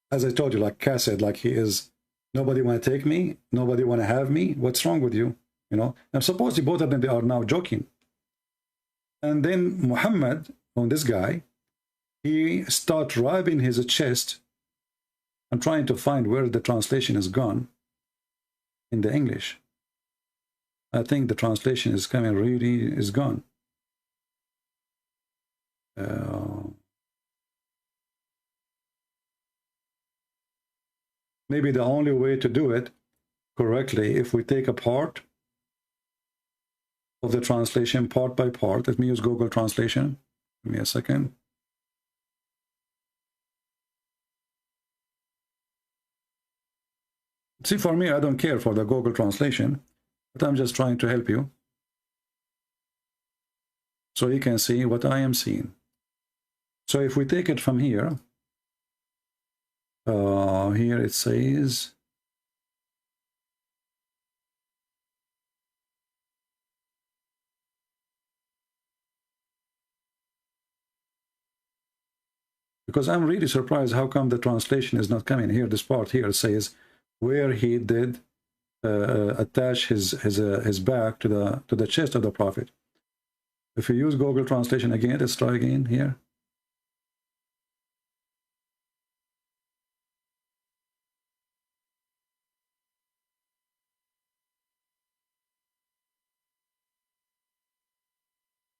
as I told you, like Cassette, like he is, nobody want to take me, nobody want to have me, what's wrong with you? You know, and suppose both of them, they are now joking. And then Muhammad, on this guy, he start rubbing his chest and trying to find where the translation is gone in the English. I think the translation is coming really is gone. Maybe the only way to do it correctly, if we take a part of the translation part by part. Let me use Google Translation. Give me a second. See, for me, I don't care for the Google Translation, but I'm just trying to help you so you can see what I am seeing. So if we take it from here, here it says, because I'm really surprised how come the translation is not coming here. This part here says where he did attach his back to the chest of the Prophet. If you use Google Translation again, let's try again here.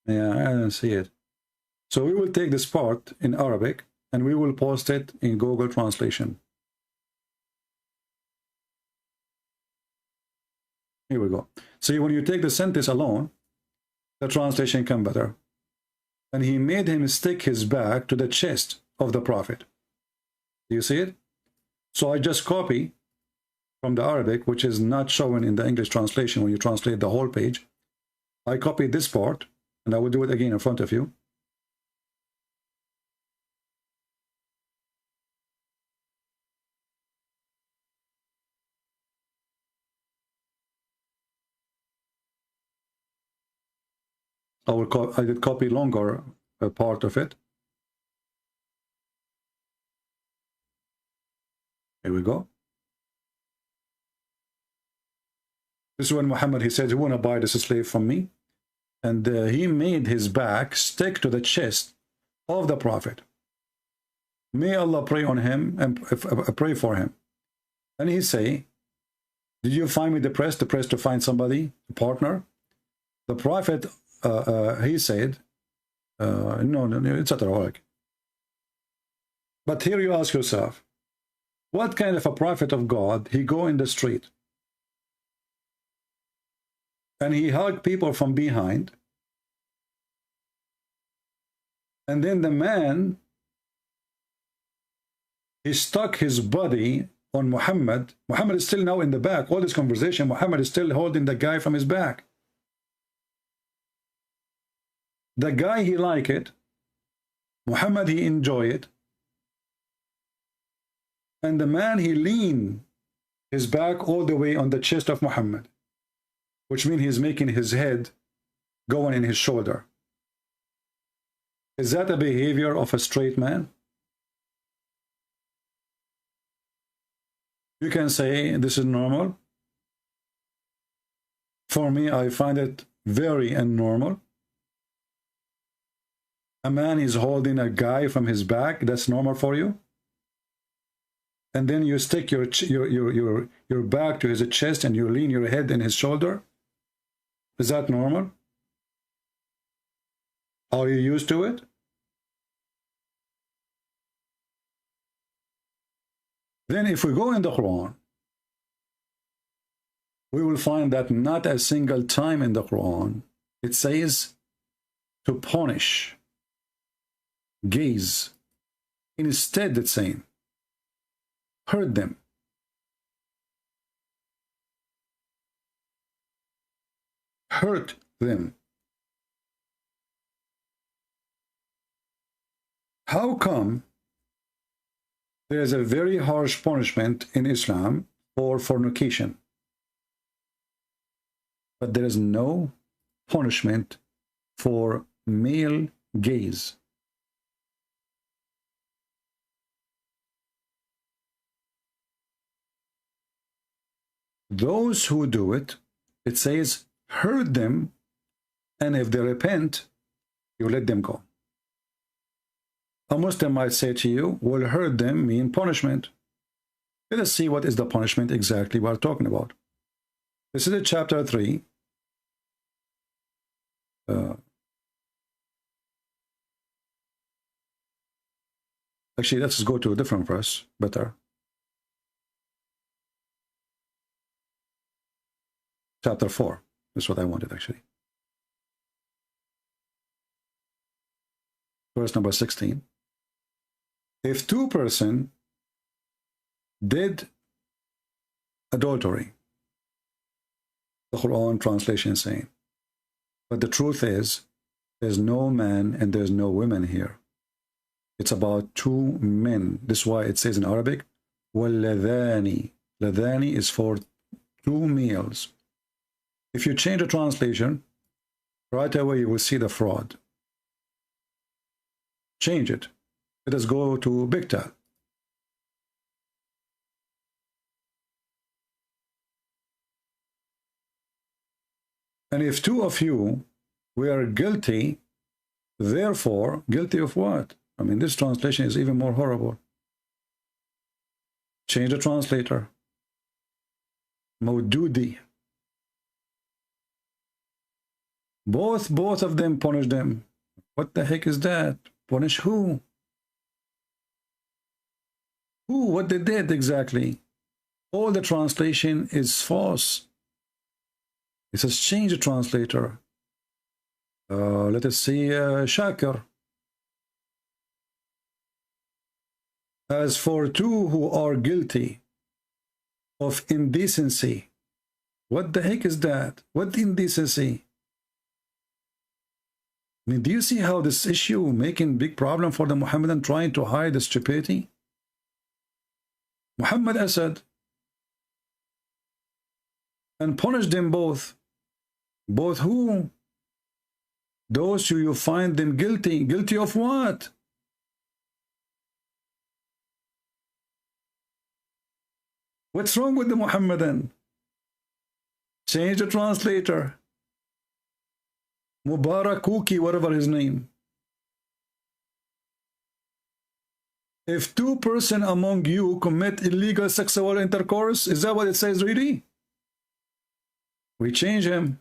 Yeah, I don't see it. So we will take this part in Arabic and we will post it in Google Translation. Here we go. See, when you take the sentence alone, the translation comes better. And he made him stick his back to the chest of the Prophet. Do you see it? So I just copy from the Arabic, which is not shown in the English translation when you translate the whole page. I copy this part, and I will do it again in front of you. I did copy longer part of it. Here we go. This is when Muhammad, he said, you want to buy this slave from me? And he made his back stick to the chest of the Prophet. May Allah pray on him and pray for him. And he say, did you find me depressed to find somebody, a partner? The Prophet, he said, no, it's not right. But here you ask yourself, what kind of a prophet of God, he go in the street and he hugged people from behind, and then the man, he stuck his body on Muhammad. Muhammad is still now in the back. All this conversation, Muhammad is still holding the guy from his back. The guy, he like it. Muhammad, he enjoy it. And the man, he lean his back all the way on the chest of Muhammad, which means he's making his head going in his shoulder. Is that a behavior of a straight man? You can say this is normal. For me, I find it very abnormal. A man is holding a guy from his back. That's normal for you? And then you stick your back to his chest and you lean your head in his shoulder. Is that normal? Are you used to it? Then if we go in the Quran, we will find that not a single time in the Quran it says to punish gays. Instead it's saying hurt them. Hurt them. How come there is a very harsh punishment in Islam for fornication, but there is no punishment for male gays? Those who do it, it says hurt them, and if they repent, you let them go. A Muslim might say to you, well, hurt them mean punishment. Let us see what is the punishment exactly we're talking about. This is chapter 3. Actually, let's go to a different verse, better. Chapter 4. That's what I wanted, actually. Verse number 16. If two persons did adultery, the Quran translation is saying, but the truth is, there's no man and there's no women here. It's about two men. This is why it says in Arabic, وَالَّذَانِ. Ladhani is for two males. If you change the translation, right away you will see the fraud. Change it. Let us go to Bigtal. And if two of you were guilty, therefore, guilty of what? I mean, this translation is even more horrible. Change the translator. Mawdudi. Both of them punish them. What the heck is that? Punish who? Who? What they did exactly? All the translation is false. It says change the translator. Let us see Shakir. As for two who are guilty of indecency. What the heck is that? What indecency? I mean, do you see how this issue making big problem for the Mohammedan trying to hide the stupidity? Muhammad Asad and punish them both. Both who? Those who you find them guilty. Guilty of what? What's wrong with the Mohammedan? Change the translator. Mubarak Kuki, whatever his name. If two persons among you commit illegal sexual intercourse, is that what it says really? We change him.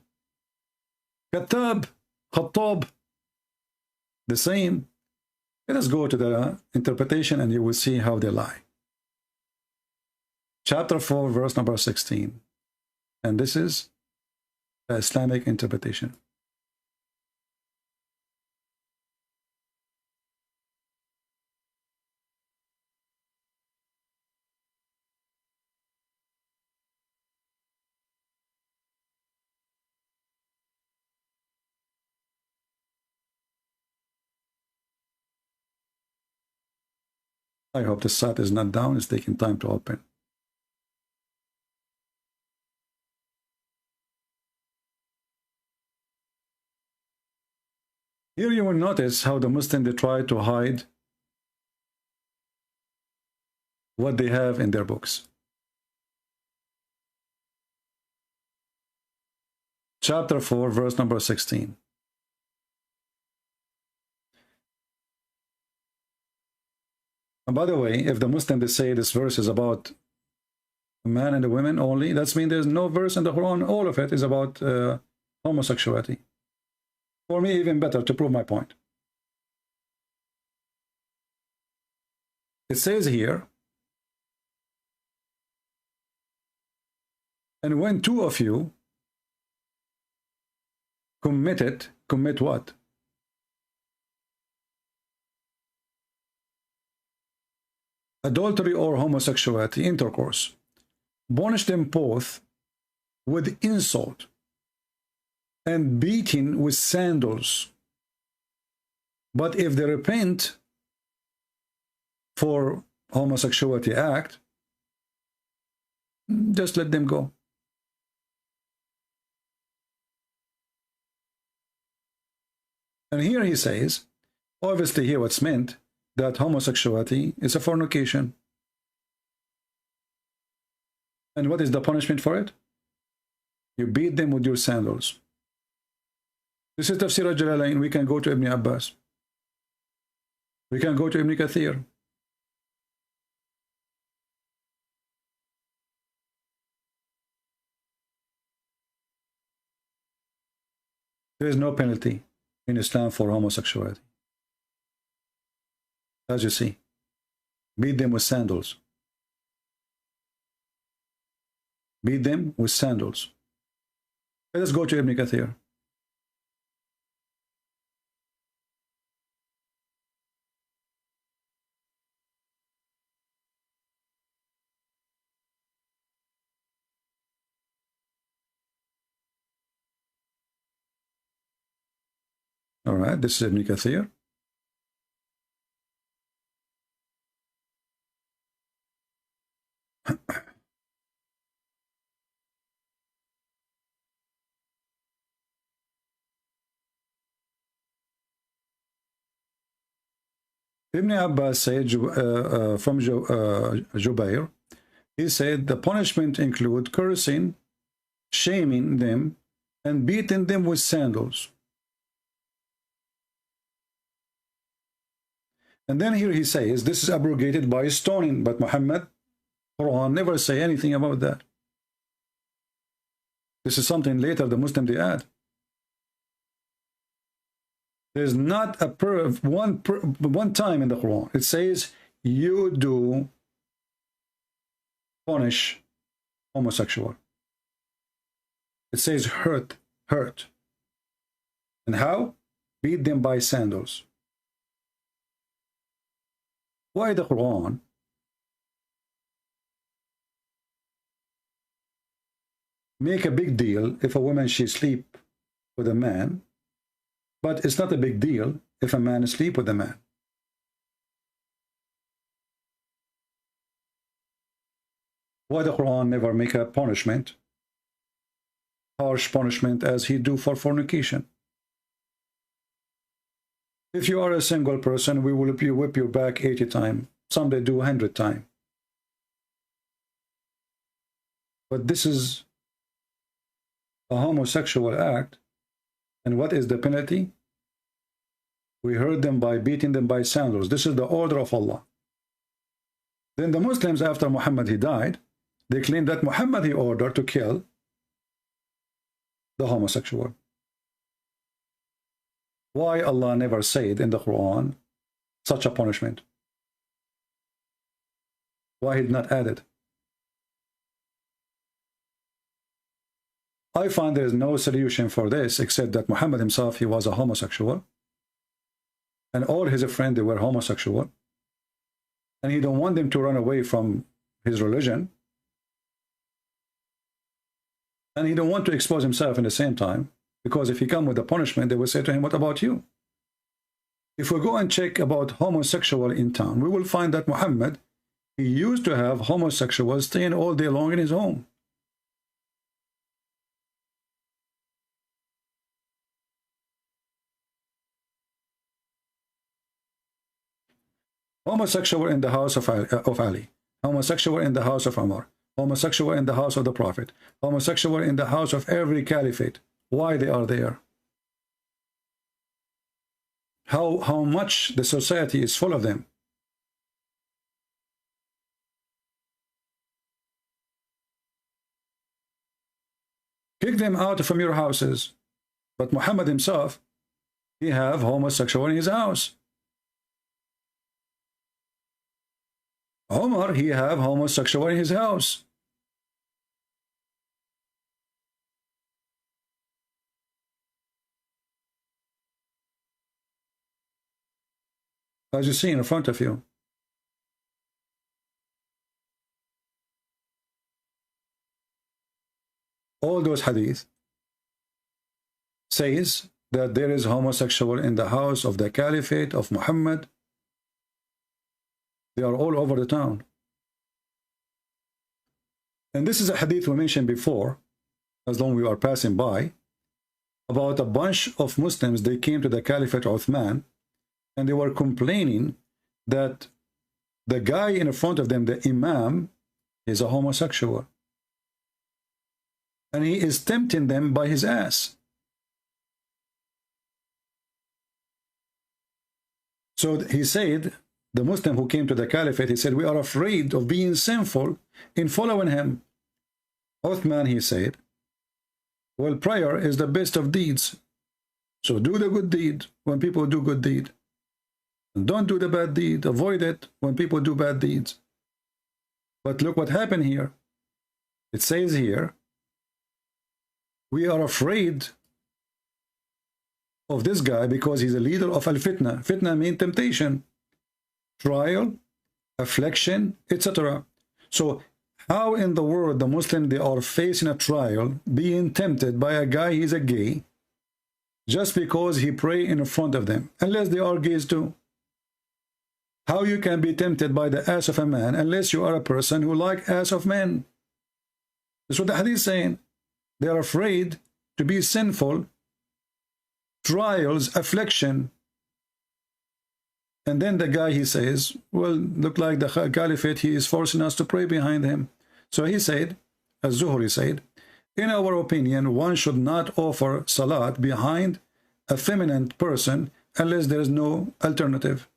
Khattab, Khattab, the same. Let us go to the interpretation and you will see how they lie. Chapter 4, verse number 16. And this is the Islamic interpretation. I hope the site is not down. It's taking time to open. Here you will notice how the Muslims, they try to hide what they have in their books. Chapter 4, verse number 16. And by the way, if the Muslim, they say this verse is about a man and a woman only, that means there's no verse in the Quran. All of it is about homosexuality. For me, even better to prove my point. It says here, And when two of you commit what? Adultery or homosexuality, intercourse. Punish them both with insult and beating with sandals. But if they repent for homosexuality act, just let them go. And here he says, obviously here what's meant, that homosexuality is a fornication. And what is the punishment for it? You beat them with your sandals. This is Tafsir al-Jalalain. We can go to Ibn Abbas. We can go to Ibn Kathir. There is no penalty in Islam for homosexuality. As you see, beat them with sandals. Beat them with sandals. Let us go to Ibn Kathir. All right, this is Ibn Kathir. Ibn Abbas said from Jubair, he said the punishment include cursing, shaming them, and beating them with sandals. And then here he says this is abrogated by stoning, but Muhammad, Quran never say anything about that. This is something later the Muslims they add. There's not a one time in the Quran it says you do punish homosexual. It says hurt. And how? Beat them by sandals. Why the Quran make a big deal if a woman she sleep with a man, but it's not a big deal if a man sleep with a man? Why the Quran never make a punishment, harsh punishment as he do for fornication? If you are a single person, we will whip you back 80 times. Some they do 100 times. But this is a homosexual act. And what is the penalty? We hurt them by beating them by sandals. This is the order of Allah. Then the Muslims, after Muhammad he died, they claim that Muhammad he ordered to kill the homosexual. Why Allah never said in the Quran such a punishment? Why he did not add it? I find there is no solution for this except that Muhammad himself, he was a homosexual, and all his friends, they were homosexual, and he don't want them to run away from his religion, and he don't want to expose himself in the same time, because if he come with a punishment, they will say to him, what about you? If we go and check about homosexual in town, we will find that Muhammad, he used to have homosexuals staying all day long in his home. Homosexual in the house of Ali, homosexual in the house of Umar, homosexual in the house of the Prophet, homosexual in the house of every caliphate. Why they are there? How much the society is full of them. Kick them out from your houses. But Muhammad himself, he have homosexual in his house. Umar, he have homosexual in his house. as you see in front of you. All those hadith says that there is homosexual in the house of the caliphate of Muhammad. They are all over the town. And this is a hadith we mentioned before, as long we are passing by, about a bunch of Muslims. They came to the Caliphate Uthman and they were complaining that the guy in front of them, the Imam, is a homosexual. And he is tempting them by his ass. So he said, the Muslim who came to the Caliphate, he said, we are afraid of being sinful in following him. Uthman, he said, well, prayer is the best of deeds. So do the good deed when people do good deed. And don't do the bad deed. Avoid it when people do bad deeds. But look what happened here. It says here, we are afraid of this guy because he's a leader of al-fitna. Fitna means temptation, trial, affliction, etc. So how in the world the Muslim, they are facing a trial, being tempted by a guy, he's a gay, just because he pray in front of them, unless they are gays too. How you can be tempted by the ass of a man unless you are a person who like ass of men? That's what the hadith is saying. They are afraid to be sinful, trials, affliction. And then the guy, he says, well, look like the caliphate, he is forcing us to pray behind him. So he said, as Zuhri said, in our opinion, one should not offer salat behind a feminine person unless there is no alternative.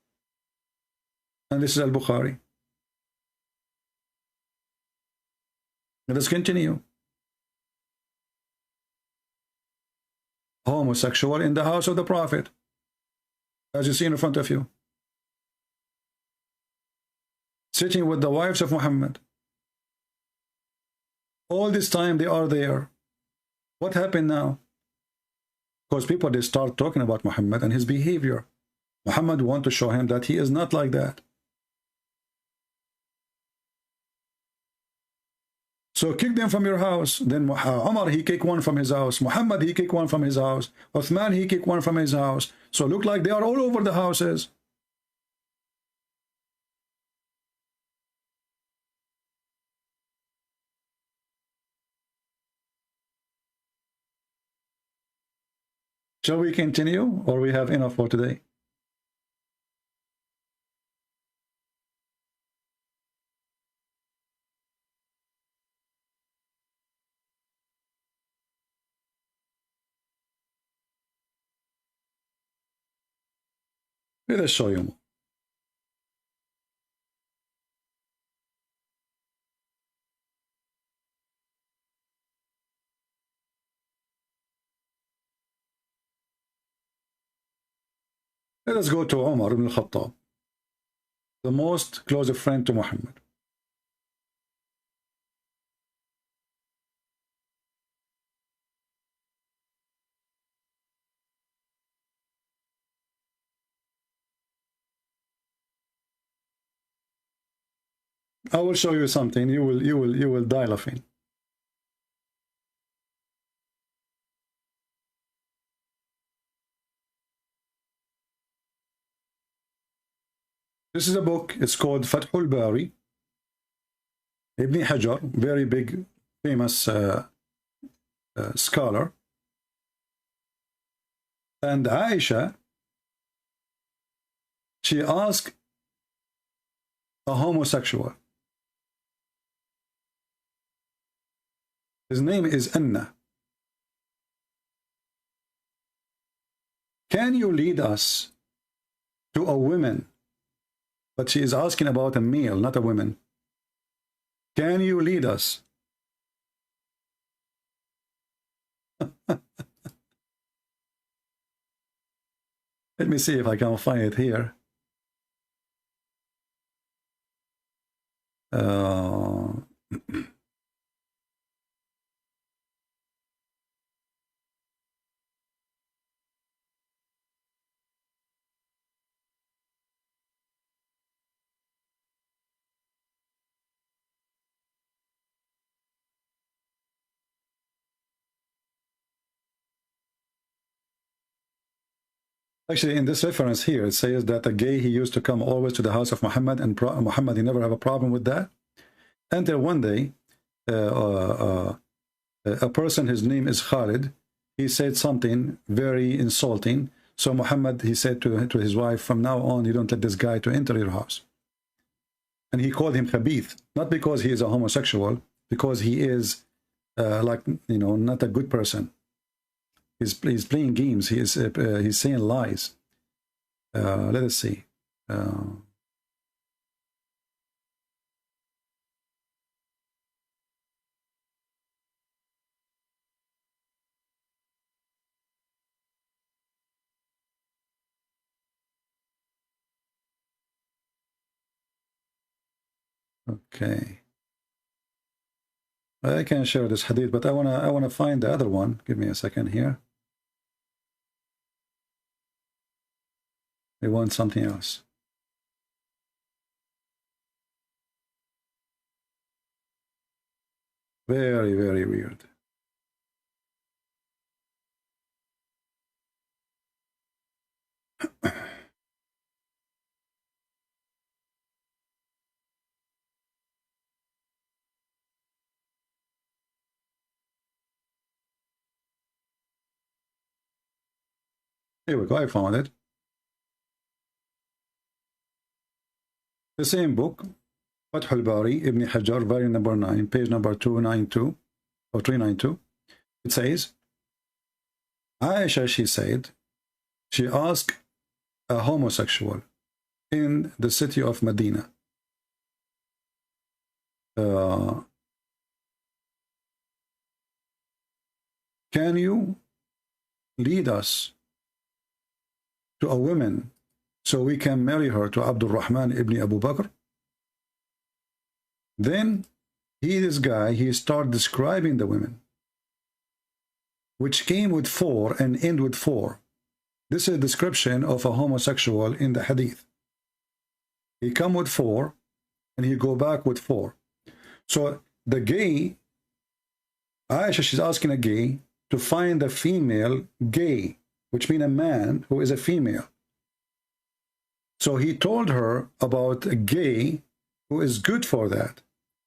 And this is al-Bukhari. Let us continue. Homosexual in the house of the Prophet, as you see in front of you, sitting with the wives of Muhammad. All this time they are there. What happened now? Because people, they start talking about Muhammad and his behavior. Muhammad wants to show him that he is not like that. So kick them from your house. Then Umar, he kicked one from his house. Muhammad, he kicked one from his house. Uthman, he kicked one from his house. So look like they are all over the houses. Shall we continue, or we have enough for today? Let us show you. Let us go to Umar ibn al-Khattab, the most close friend to Muhammad. I will show you something. You will die laughing. This is a book. It's called Fathul Bari. Ibn Hajar, very big, famous scholar. And Aisha, she asked a homosexual. His name is Anna. Can you lead us to a woman? But she is asking about a male, not a woman. Can you lead us? Let me see if I can find it here. Actually, in this reference here, it says that a gay, he used to come always to the house of Muhammad, and Muhammad, he never have a problem with that. Until one day, a person, his name is Khalid, he said something very insulting. So Muhammad, he said to his wife, from now on, you don't let this guy to enter your house. And he called him Khabith, not because he is a homosexual, because he is like, you know, not a good person. He's playing games. He's saying lies. Let us see. Okay. I can share this hadith, but I wanna find the other one. Give me a second here. I want something else. Very, very weird. Here we go, I found it. The same book, Fath al-Bari, Ibn Hajar, volume number 9, page number 292, or 392. It says, Aisha, she said, she asked a homosexual in the city of Medina, can you lead us to a woman so we can marry her to Abdul Rahman ibn Abu Bakr? Then this guy, he started describing the women, which came with 4 and end with 4. This is a description of a homosexual in the hadith. He come with 4 and he go back with 4. So the gay, Aisha, she's asking a gay to find a female gay, which means a man who is a female. So he told her about a gay who is good for that,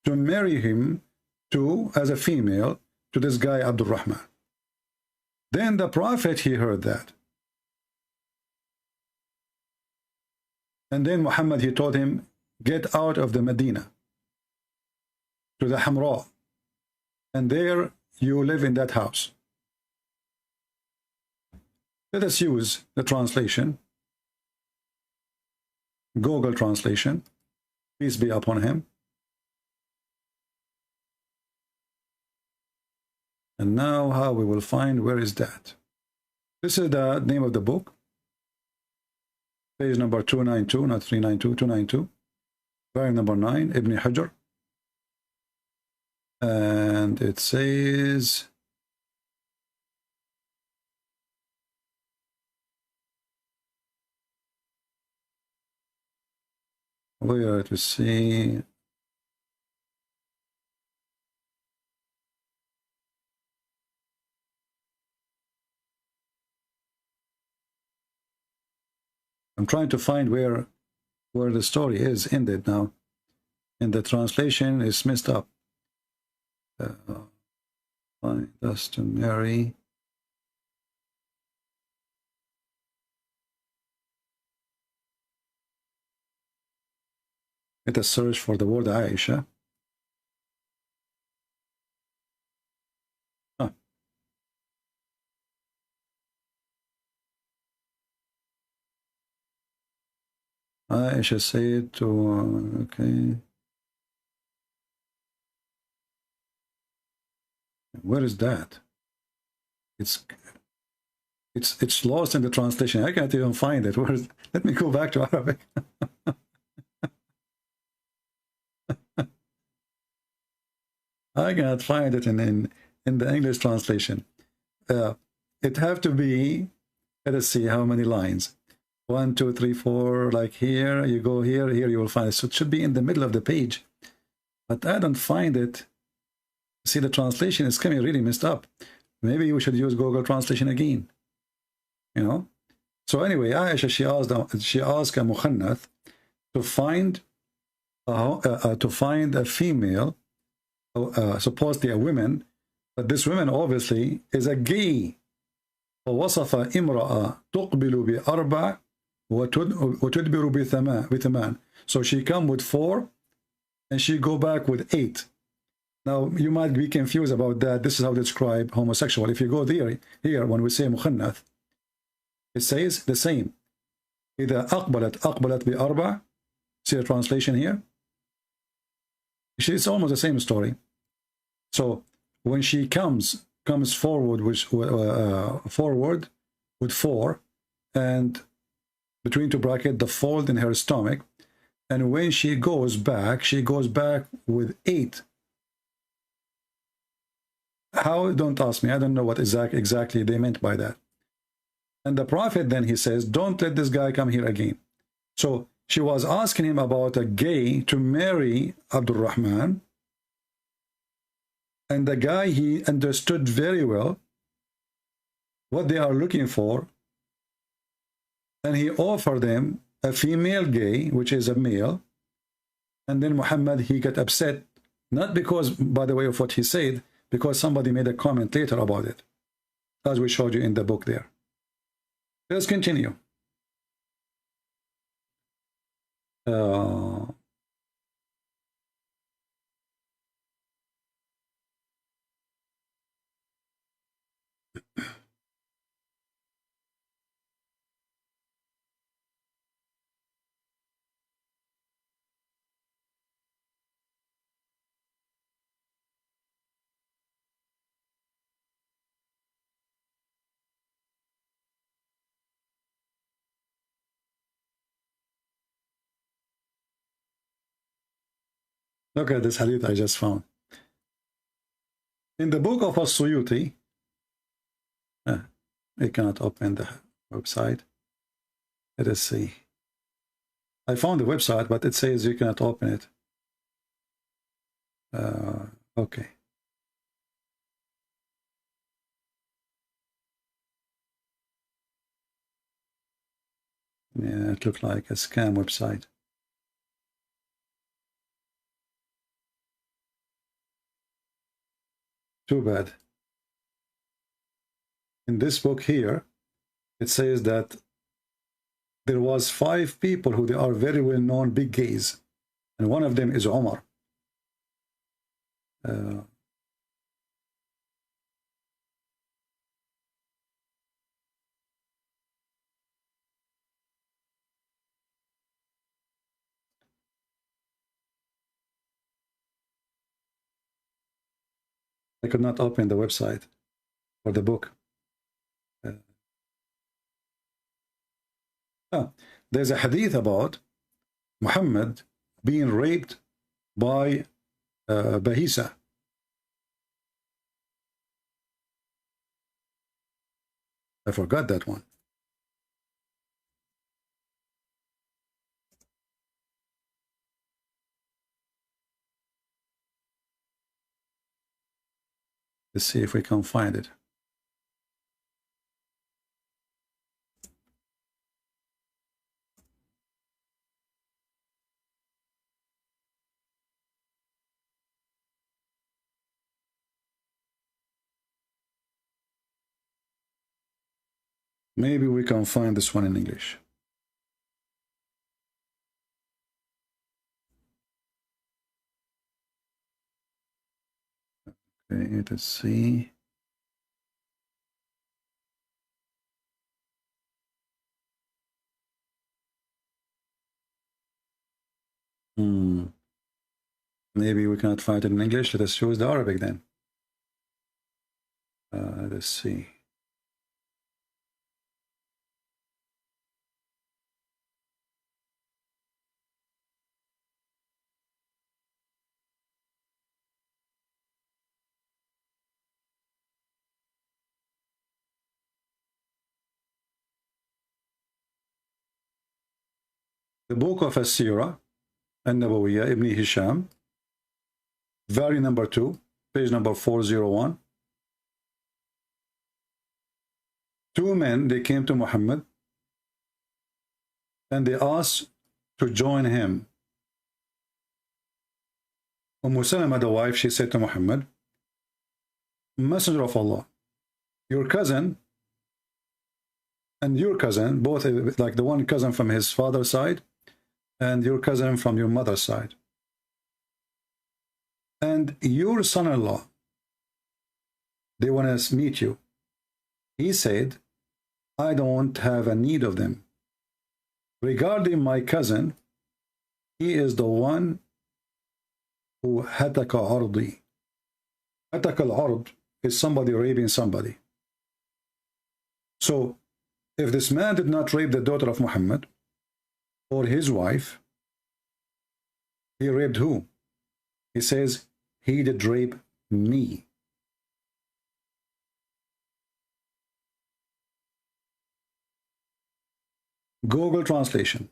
to marry him to, as a female, to this guy Abdul Rahman. Then the Prophet, he heard that. And then Muhammad, he told him, get out of the Medina to the Hamra, and there you live in that house. Let us use the translation, Google translation, peace be upon him. And now how we will find, where is that? This is the name of the book, page number 292, not 392, 292, volume number 9, Ibn Hajar. And it says, where to see, I'm trying to find where the story is ended now, and the translation is messed up. Find us to marry. Let us search for the word Aisha. Aisha said to, okay. Where is that? It's lost in the translation. I can't even find it. Let me go back to Arabic. I cannot find it in the English translation. It have to be, let us see how many lines. 1, 2, 3, 4, like here, you go here, here you will find it. So it should be in the middle of the page. But I don't find it. See, the translation is coming really messed up. Maybe we should use Google translation again. You know? So anyway, Aisha, she asked a Mukhannath to find a female, supposedly a woman, but this woman obviously is a gay. ووصف امرأة تقبل بأربع وتدبر بثمان. So she come with 4 and she go back with 8. Now you might be confused about that. This is how to describe homosexual. If you go there, here when we say مخنث, it says the same. إذا أقبلت بأربع. See the translation here? It's almost the same story. So when she comes forward with 4, and between 2 brackets the fold in her stomach, and when she goes back with 8. How? Don't ask me. I don't know what exactly they meant by that. And the Prophet then, he says, don't let this guy come here again. So she was asking him about a gay to marry Abdul Rahman, and the guy, he understood very well what they are looking for, and he offered them a female gay, which is a male. And then Muhammad, he got upset, not because, by the way, of what he said, because somebody made a comment later about it, as we showed you in the book there. Let's continue. Look at this hadith I just found. In the book of As-Suyuti, I cannot open the website. Let us see. I found the website, but it says you cannot open it. Okay. Yeah, it looked like a scam website. Too bad. In this book here, it says that there was 5 people who they are very well known big gays, and one of them is Omar. I could not open the website for the book. There's a hadith about Muhammad being raped by Bahisa. I forgot that one. Let's see if we can find it. Maybe we can find this one in English. Okay, let's see. Maybe we cannot find it in English. Let us choose the Arabic then. Let's see. The book of As-Sirah An-Nabawiyya, Ibn Hisham, volume number 2, page number 401. 2 men, they came to Muhammad and they asked to join him. Salama, the wife, she said to Muhammad, Messenger of Allah, your cousin and your cousin, both like the one cousin from his father's side and your cousin from your mother's side, and your son-in-law, they want to meet you. He said, I don't have a need of them. Regarding my cousin, he is the one who hataka ardi. Hataka al-ard is somebody raping somebody. So, if this man did not rape the daughter of Muhammad or his wife, he raped who? He says, he did rape me. Google translation.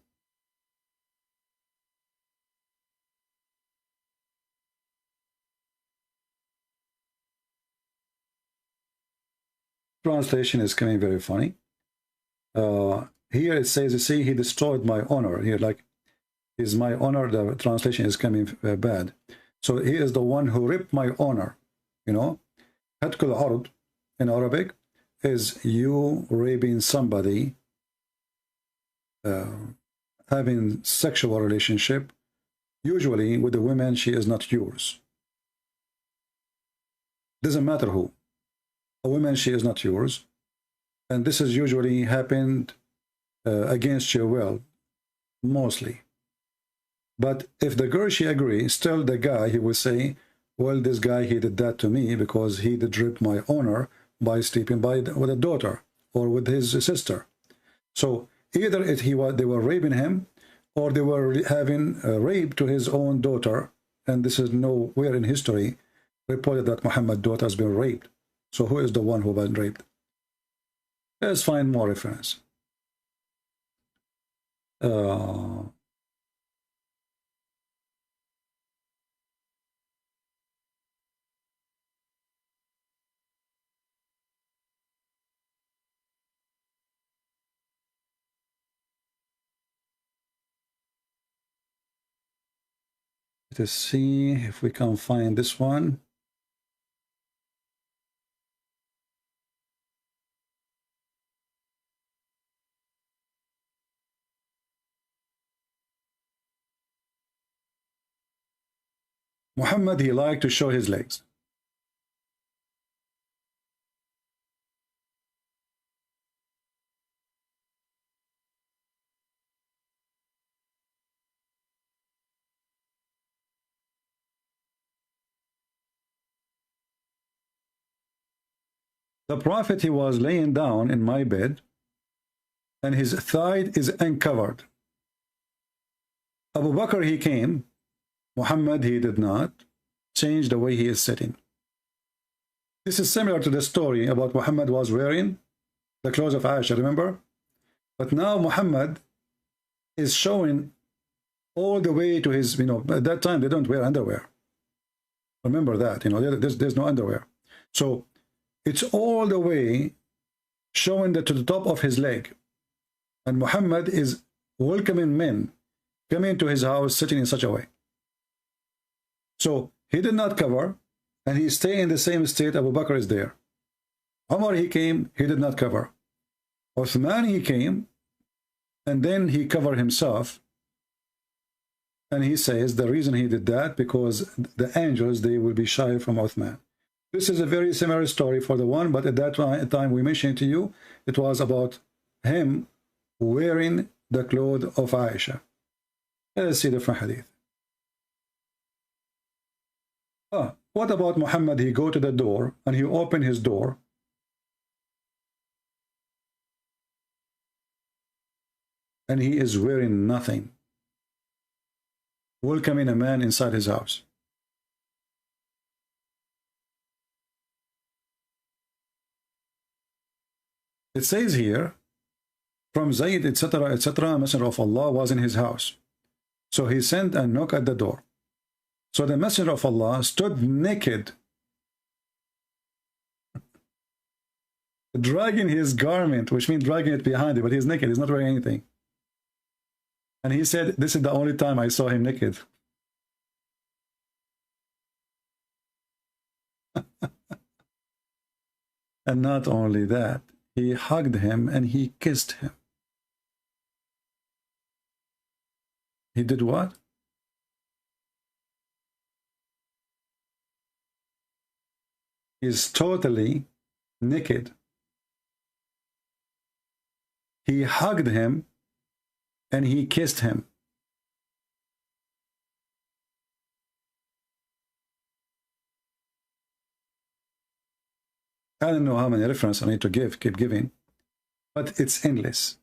Translation is coming very funny. Here it says, you see, he destroyed my honor. Here, like, is my honor, the translation is coming bad. So he is the one who ripped my honor. You know, Hatkul Ard in Arabic is you raping somebody, having sexual relationship, usually with the woman, she is not yours. Doesn't matter who. A woman, she is not yours. And this is usually happened against your will, mostly. But if the girl, she agrees, still the guy, he will say, well, this guy, he did that to me because he did rip my honor by sleeping with a daughter or with his sister. So either they were raping him, or they were having a rape to his own daughter, and this is nowhere in history reported that Muhammad's daughter has been raped. So who is the one who was raped? Let's find more reference. Let's see if we can find this one. Muhammad, he liked to show his legs. The Prophet, he was laying down in my bed, and his thigh is uncovered. Abu Bakr, he came. Muhammad, he did not change the way he is sitting. This is similar to the story about Muhammad was wearing the clothes of Aisha, remember? But now Muhammad is showing all the way to his, at that time they don't wear underwear. Remember that, there's no underwear. So it's all the way showing that to the top of his leg. And Muhammad is welcoming men coming to his house sitting in such a way. So he did not cover, and he stayed in the same state. Abu Bakr is there. Umar, he came, he did not cover. Uthman, he came, and then he covered himself. And he says the reason he did that, because the angels, they will be shy from Uthman. This is a very similar story for the one, but at that time we mentioned to you, it was about him wearing the clothes of Aisha. Let's see different hadith. What about Muhammad? He go to the door and he opened his door. And he is wearing nothing. Welcoming a man inside his house. It says here, from Zayd, etc., etc., Messenger of Allah was in his house. So he sent and knocked at the door. So the Messenger of Allah stood naked, dragging his garment, which means dragging it behind him, but he's naked, he's not wearing anything. And he said, this is the only time I saw him naked. And not only that, he hugged him and he kissed him. He did what? He's totally naked. He hugged him and he kissed him. I don't know how many references I need to keep giving, but it's endless.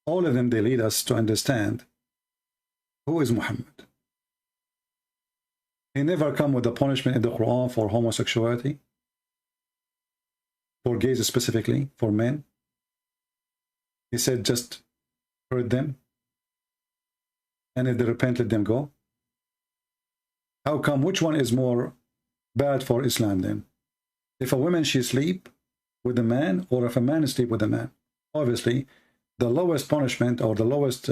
All of them, they lead us to understand who is Muhammad. He never come with a punishment in the Quran for homosexuality, for gays specifically, for men. He said just hurt them, and if they repent, let them go. How come? Which one is more bad for Islam then? If a woman she sleep with a man, or if a man sleep with a man? Obviously, the lowest punishment or the lowest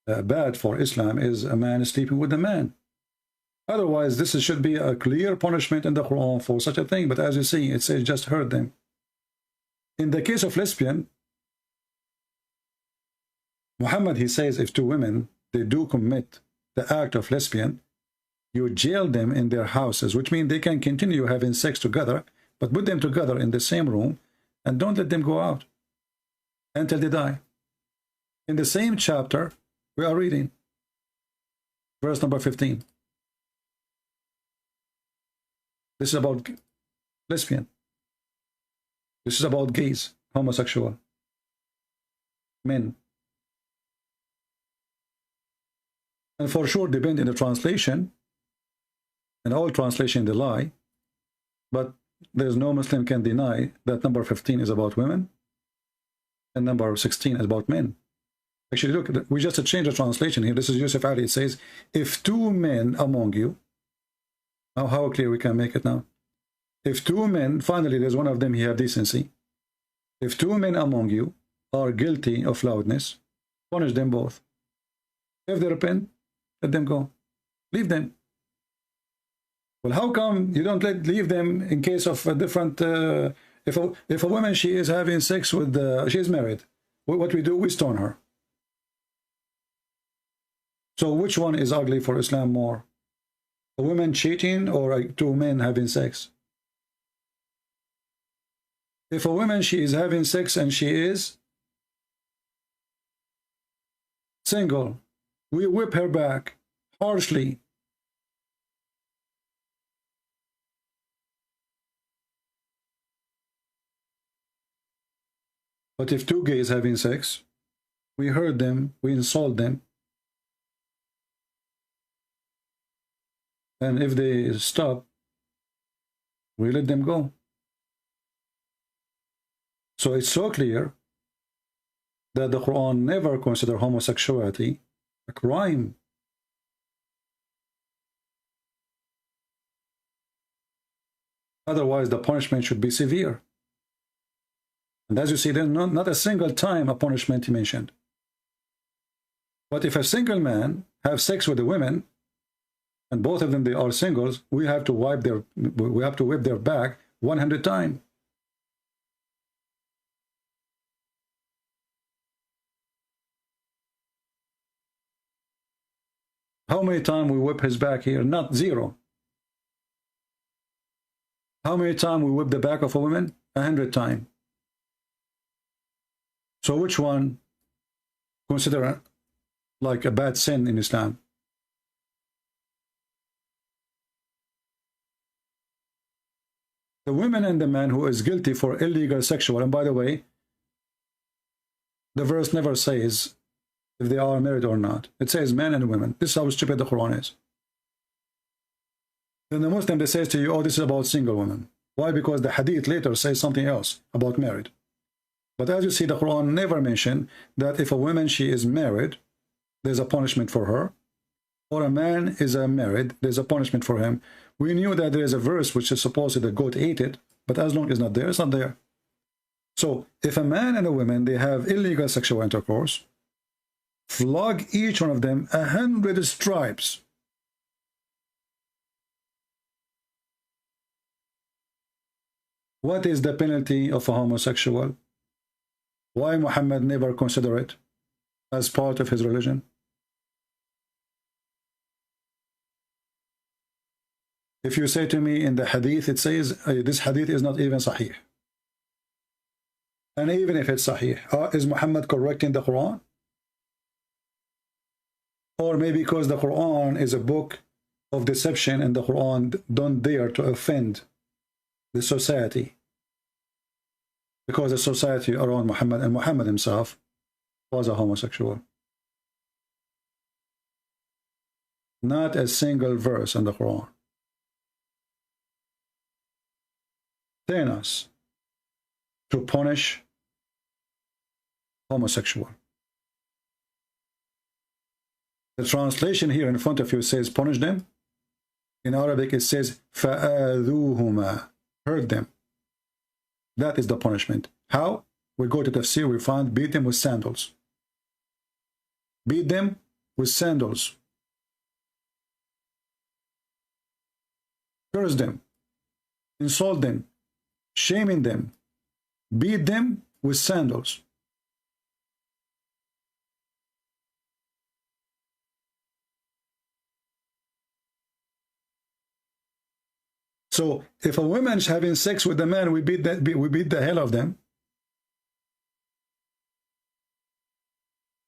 bad for Islam is a man sleeping with a man. Otherwise, this should be a clear punishment in the Quran for such a thing. But as you see, it says just hurt them. In the case of lesbian, Muhammad, he says, if two women, they do commit the act of lesbian, you jail them in their houses, which means they can continue having sex together, but put them together in the same room and don't let them go out until they die. In the same chapter, we are reading verse number 15. This is about lesbian. This is about gays, homosexual, men. And for sure, depend in the translation, and all translation they lie, but there's no Muslim can deny that number 15 is about women, and number 16 is about men. Actually, look, we just changed the translation here. This is Yusuf Ali. It says, if two men among you, how clear we can make it now? If two men, finally there's one of them, he have decency. If two men among you are guilty of loudness, punish them both. If they repent, let them go. Leave them. Well, how come you don't leave them in case of a different... if a woman, she is having sex with... she is married. What we do, we stone her. So which one is ugly for Islam more? A woman cheating or two men having sex? If a woman, she is having sex and she is single, we whip her back harshly. But if two gays having sex, we hurt them, we insult them. And if they stop, we let them go. So it's so clear that the Quran never considered homosexuality a crime. Otherwise, the punishment should be severe. And as you see, there's not a single time a punishment he mentioned. But if a single man have sex with a woman, and both of them they are singles, we have to whip their back 100 times. How many times we whip his back here? Not zero. How many times we whip the back of a woman? 100 times. So which one consider like a bad sin in Islam? The woman and the man who is guilty for illegal sexual, and by the way, the verse never says if they are married or not. It says men and women. This is how stupid the Quran is. Then the Muslim, they says to you, oh, this is about single women. Why? Because the hadith later says something else about married. But as you see, the Quran never mentioned that if a woman, she is married, there's a punishment for her, or a man is married, there's a punishment for him. We knew that there is a verse which is supposed that the goat ate it, but as long as it's not there, it's not there. So if a man and a woman, they have illegal sexual intercourse, flog each one of them 100 stripes. What is the penalty of a homosexual? Why Muhammad never consider it as part of his religion? If you say to me in the hadith, it says this hadith is not even sahih. And even if it's sahih, is Muhammad correcting the Quran? Or maybe because the Quran is a book of deception and the Quran don't dare to offend the society, because the society around Muhammad and Muhammad himself was a homosexual. Not a single verse in the Quran telling us to punish homosexual. The translation here in front of you says punish them. In Arabic it says فَآذُوهُمَا, hurt them. That is the punishment. How? We go to tafsir, we find beat them with sandals. Beat them with sandals. Curse them. Insult them. Shaming them. Beat them with sandals. So if a woman is having sex with a man, we beat the hell of them.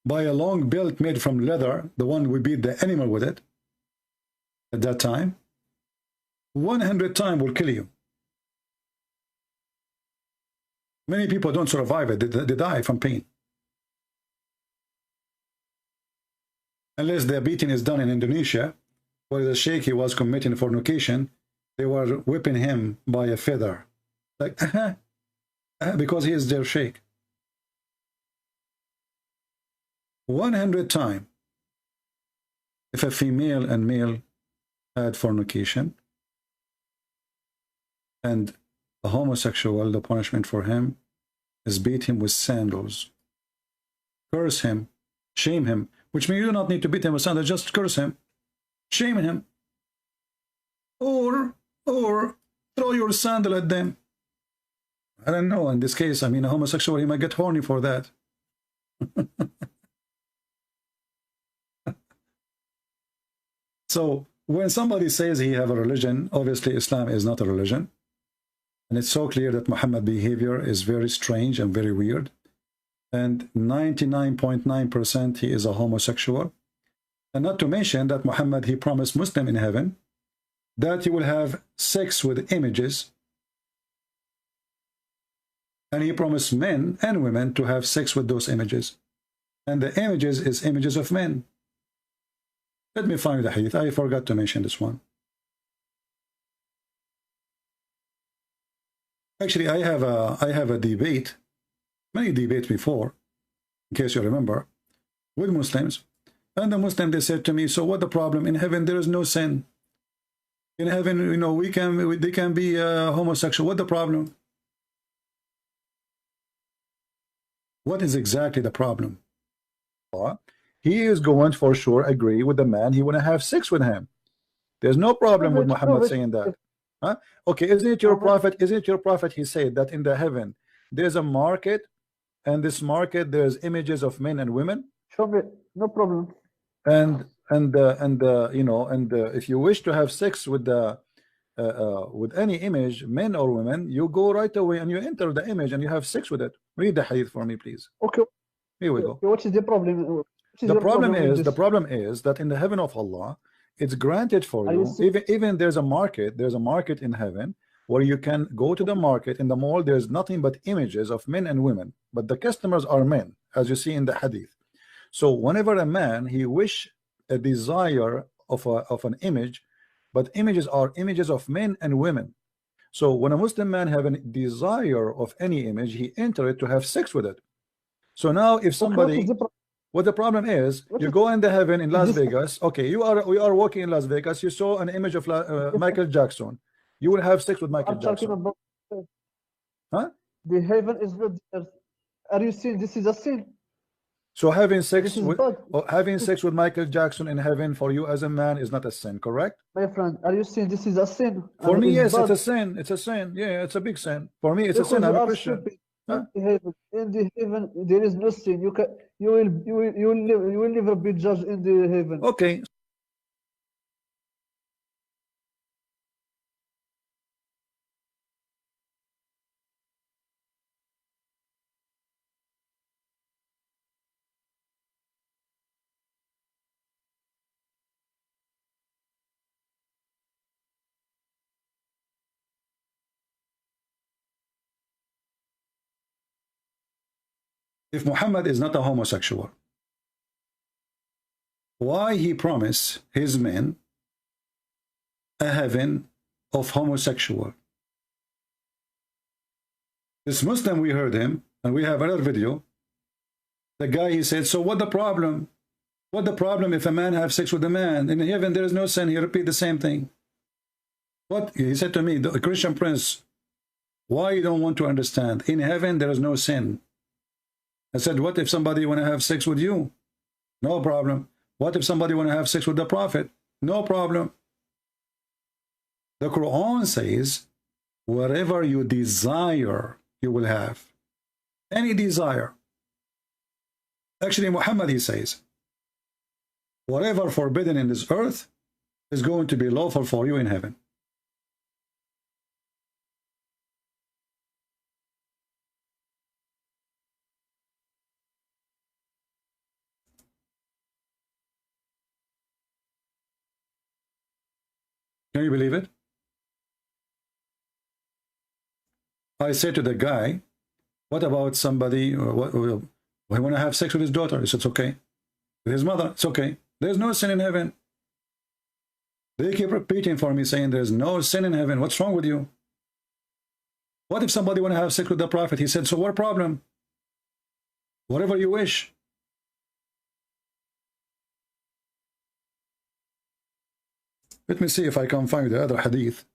By a long belt made from leather, the one we beat the animal with it, at that time, 100 times will kill you. Many people don't survive it, they die from pain. Unless the beating is done in Indonesia, where the sheikh he was committing fornication, they were whipping him by a feather, like because he is their sheikh. 100 times. If a female and male had fornication, and a homosexual, the punishment for him is beat him with sandals, curse him, shame him, which means you do not need to beat him with sandals, just curse him, shame him, or throw your sandal at them. I don't know, in this case, I mean, a homosexual, he might get horny for that. So when somebody says he have a religion, obviously Islam is not a religion. And it's so clear that Muhammad's behavior is very strange and very weird. And 99.9% he is a homosexual. And not to mention that Muhammad, he promised Muslim in heaven that he will have sex with images. And he promised men and women to have sex with those images. And the images is images of men. Let me find the hadith. I forgot to mention this one. Actually, I have a debate, many debates before, in case you remember, with Muslims. And the Muslim, they said to me, so what the problem? In heaven, there is no sin. In heaven, you know, they can be homosexual. What the problem? What is exactly the problem? He is going for sure agree with the man. He want to have sex with him. There's no problem with Muhammad saying that. Huh? Okay, isn't it your prophet? Isn't it your prophet? He said that in the heaven there's a market, and this market there's images of men and women. Show me, no problem. And you know, if you wish to have sex with any image, men or women, you go right away and you enter the image and you have sex with it. Read the hadith for me, please. Okay. Here we go. What is the problem? The problem is that in the heaven of Allah, it's granted for you. Even there's a market in heaven where you can go to the market. In the mall, there's nothing but images of men and women, but the customers are men, as you see in the hadith. So whenever a man he wish a desire of an image, but images are images of men and women. So when a Muslim man have a desire of any image, he enter it to have sex with it. So now if somebody, what the problem is, you go in the heaven in Las Vegas. Okay, we are walking in Las Vegas. You saw an image of Michael Jackson. You will have sex with Michael Jackson. Huh? The heaven is not the earth. Are you saying this is a sin? So having sex This is with bad. having sex with Michael Jackson in heaven for you as a man is not a sin, correct? My friend, are you saying this is a sin? For And me, it's yes, it's bad? a sin. It's a sin. Yeah, it's a big sin. For me, it's a Because sin. you I'm a are Christian. stupid. Huh? In the heaven, there is no sin. You will never be judged in the heaven. Okay. If Muhammad is not a homosexual, why he promised his men a heaven of homosexual? This Muslim, we heard him, and we have another video. The guy, he said, so what the problem? What the problem if a man have sex with a man? In heaven there is no sin. He repeat the same thing. What? He said to me, the Christian prince, why you don't want to understand? In heaven there is no sin. I said, what if somebody want to have sex with you? No problem. What if somebody want to have sex with the prophet? No problem. The Quran says, whatever you desire, you will have. Any desire. Actually, Muhammad, he says, whatever forbidden in this earth is going to be lawful for you in heaven. Can you believe it? I said to the guy, what about somebody who want to have sex with his daughter? He said, it's okay. With his mother, it's okay. There's no sin in heaven. They keep repeating for me, saying there's no sin in heaven. What's wrong with you? What if somebody want to have sex with the prophet? He said, so what problem? Whatever you wish. Let me see if I can find the other hadith.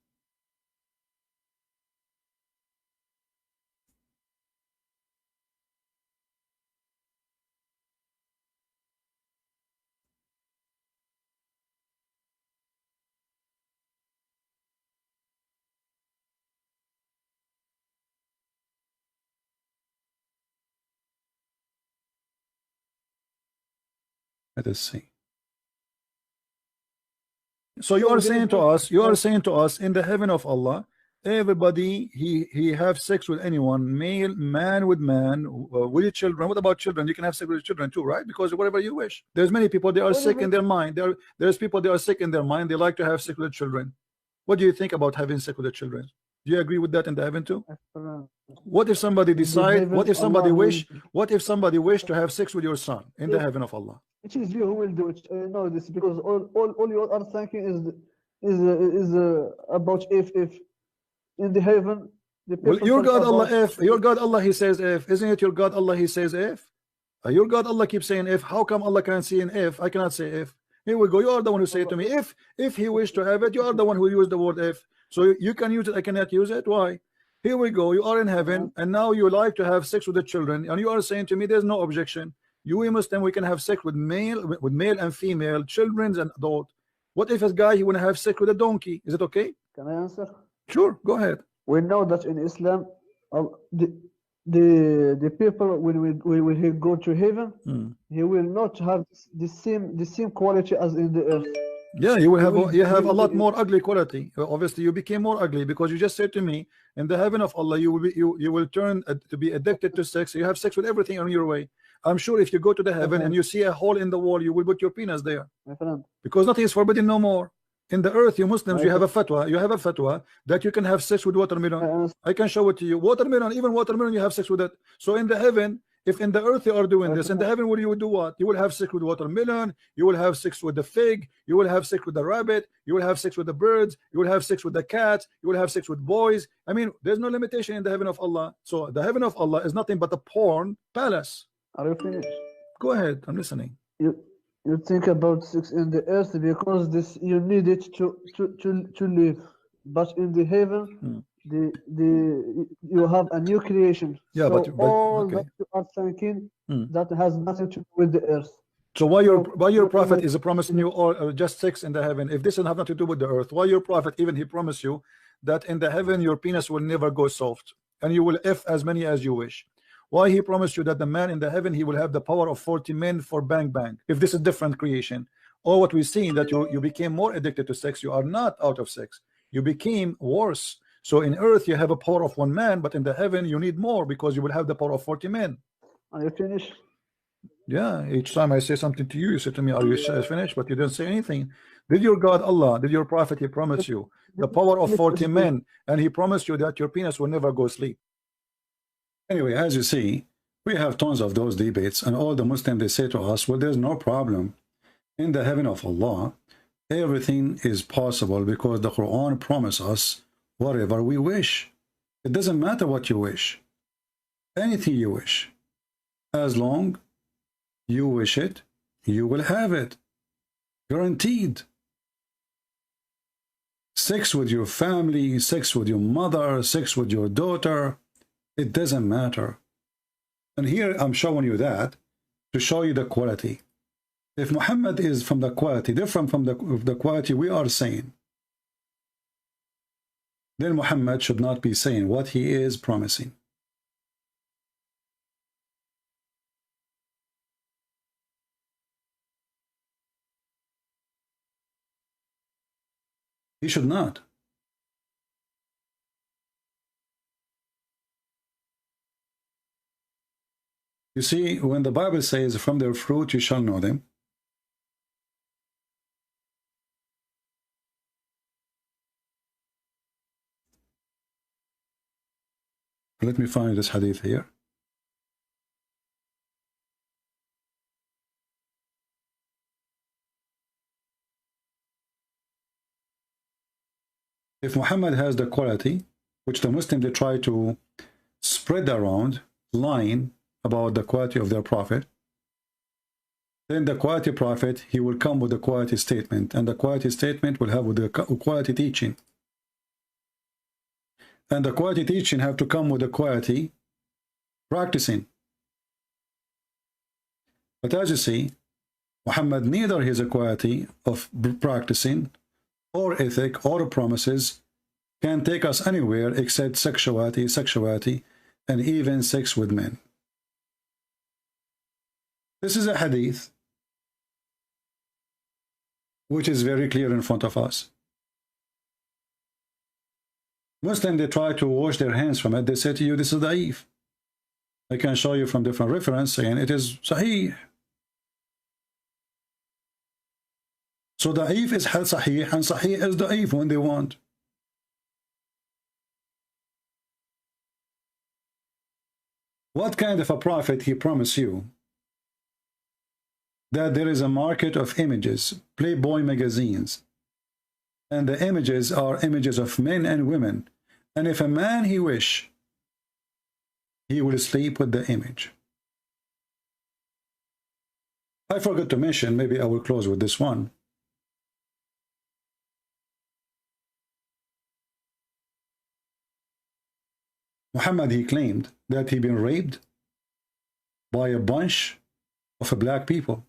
Let us see. So you are saying to us, in the heaven of Allah, everybody he have sex with anyone, man with man, with children. What about children? You can have sex with children too, right? Because whatever you wish. There's many people, they are sick in their mind. There's people, they are sick in their mind. They like to have sex with children. What do you think about having sex with the children? Do you agree with that in the heaven too? What if somebody decide? What if somebody wish? What if somebody wish to have sex with your son in the heaven of Allah? It is you who will do it. I know this because all you are thinking is about if in the heaven. Well, your God Allah, if your God Allah, he says if, isn't it your God Allah? He says if. Your God Allah keeps saying if. How come Allah can't see an if? I cannot say if. Here we go. You are the one who say it to me. If he wished to have it, you are the one who used the word if. So you can use it. I cannot use it. Why? Here we go. You are in heaven, and now you like to have sex with the children, and you are saying to me, there's no objection. You Muslim, we can have sex with male and female, children and adult. What if a guy he want to have sex with a donkey? Is it okay? Can I answer? Sure, go ahead. We know that in Islam, the people when he go to heaven, he will not have the same quality as in the earth. Yeah, you have a lot more ugly quality. Obviously, you became more ugly because you just said to me, in the heaven of Allah, you will turn to be addicted to sex. You have sex with everything on your way. I'm sure if you go to the heaven and you see a hole in the wall, you will put your penis there. Because nothing is forbidden no more. In the earth, you Muslims, you have a fatwa. You have a fatwa that you can have sex with watermelon. I can show it to you. Watermelon, even watermelon, you have sex with it. So in the heaven, if in the earth you are doing this, in the heaven, will you do what? You will have sex with watermelon. You will have sex with the fig. You will have sex with the rabbit. You will have sex with the birds. You will have sex with the cats. You will have sex with boys. I mean, there's no limitation in the heaven of Allah. So the heaven of Allah is nothing but a porn palace. Are you finished? Go ahead. I'm listening. You think about sex in the earth because this you need it to live, but in the heaven you have a new creation. Yeah, so but all okay. that you are thinking Hmm. that has nothing to do with the earth. So why your prophet is promising you all just 6 in the heaven? If this doesn't have nothing to do with the earth, why your prophet even he promised you that in the heaven your penis will never go soft and you will F as many as you wish? Why he promised you that the man in the heaven he will have the power of 40 men for bang bang? If this is different creation, or what we see that you became more addicted to sex, you are not out of sex, you became worse. So in earth you have a power of 1 man, but in the heaven you need more because you will have the power of 40 men. Are you finished? Yeah, each time I say something to you, you say to me, are you finished? But you didn't say anything. Did your God Allah, did your prophet, he promised you the power of 40 men, and he promised you that your penis will never go sleep. Anyway, as you see, we have tons of those debates, and all the Muslims, they say to us, well, there's no problem. In the heaven of Allah, everything is possible because the Quran promises us whatever we wish. It doesn't matter what you wish. Anything you wish. As long you wish it, you will have it. Guaranteed. Sex with your family, sex with your mother, sex with your daughter, it doesn't matter. And here I'm showing you that to show you the quality. If Muhammad is from the quality, different from the quality we are saying, then Muhammad should not be saying what he is promising. He should not. You see, when the Bible says, from their fruit you shall know them, let me find this hadith here. If Muhammad has the quality, which the Muslims they try to spread around, lying about the quality of their prophet, then the quality prophet, he will come with the quality statement, and the quality statement will have with the quality teaching. And the quality teaching have to come with the quality practicing. But as you see, Muhammad neither has a quality of practicing or ethic or promises can take us anywhere except sexuality, and even sex with men. This is a hadith which is very clear in front of us. Muslims, they try to wash their hands from it. They say to you, this is da'if. I can show you from different reference saying it is sahih. So da'if is sahih and sahih is da'if when they want. What kind of a prophet he promised you? That there is a market of images, Playboy magazines, and the images are images of men and women, and if a man he wish, he will sleep with the image. I forgot to mention, maybe I will close with this one. Muhammad, he claimed that he'd been raped by a bunch of black people.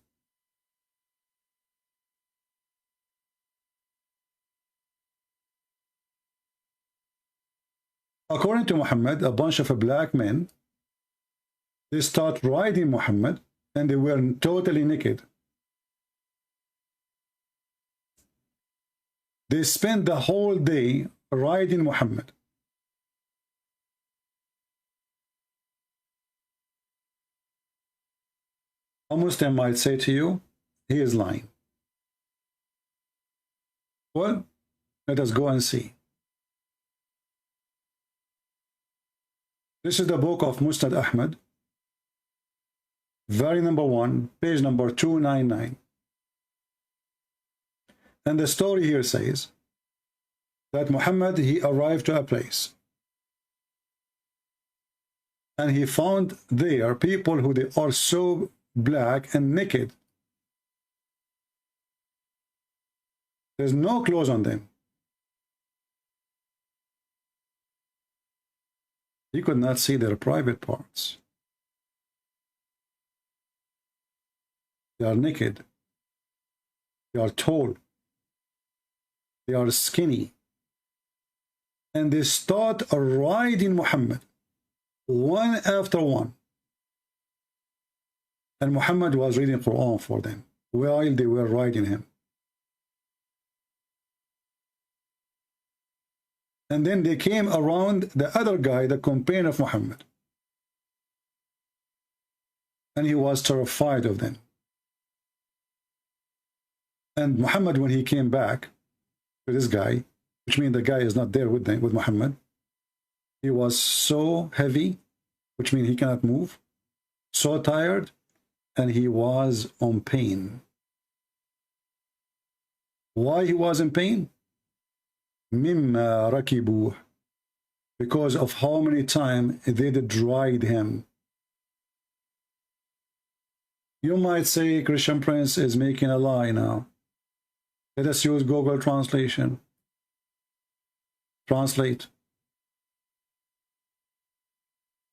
According to Muhammad, a bunch of black men, they start riding Muhammad and they were totally naked. They spent the whole day riding Muhammad. A Muslim might say to you, he is lying. Well, let us go and see. This is the book of Musnad Ahmed, very number 1, page number 299. And the story here says that Muhammad, he arrived to a place and he found there people who they are so black and naked. There's no clothes on them. He could not see their private parts. They are naked. They are tall. They are skinny. And they start riding Muhammad, one after one. And Muhammad was reading Quran for them while they were riding him. And then they came around the other guy, the companion of Muhammad. And he was terrified of them. And Muhammad, when he came back to this guy, which means the guy is not there with them, with Muhammad, he was so heavy, which means he cannot move, so tired, and he was on pain. Why he was in pain? Mimma rakibuh, because of how many times they did ride him. You might say Christian Prince is making a lie now. Let us use Google translation. Translate.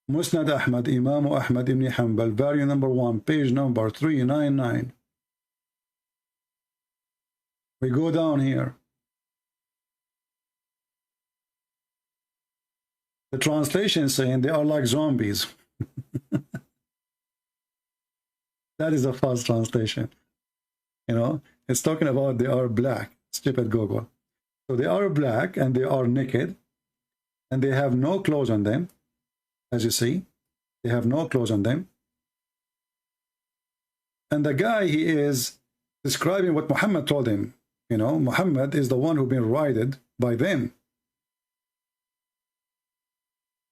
Musnad Ahmed, Imam Ahmed ibn Hanbal, volume number 1, page number 399. We go down here. The translation is saying they are like zombies. That is a false translation. You know, it's talking about they are black. Stupid Google. So they are black and they are naked and they have no clothes on them. As you see, they have no clothes on them. And the guy, he is describing what Muhammad told him. You know, Muhammad is the one who been ridden by them.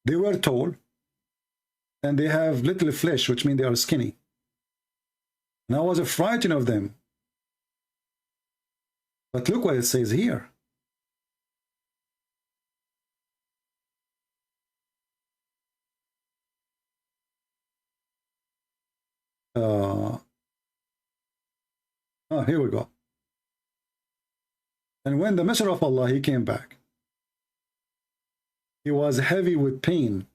They were tall and they have little flesh, which means they are skinny. And I was frightened of them. But look what it says here. Here we go. And when the Messenger of Allah, he came back, he was heavy with pain,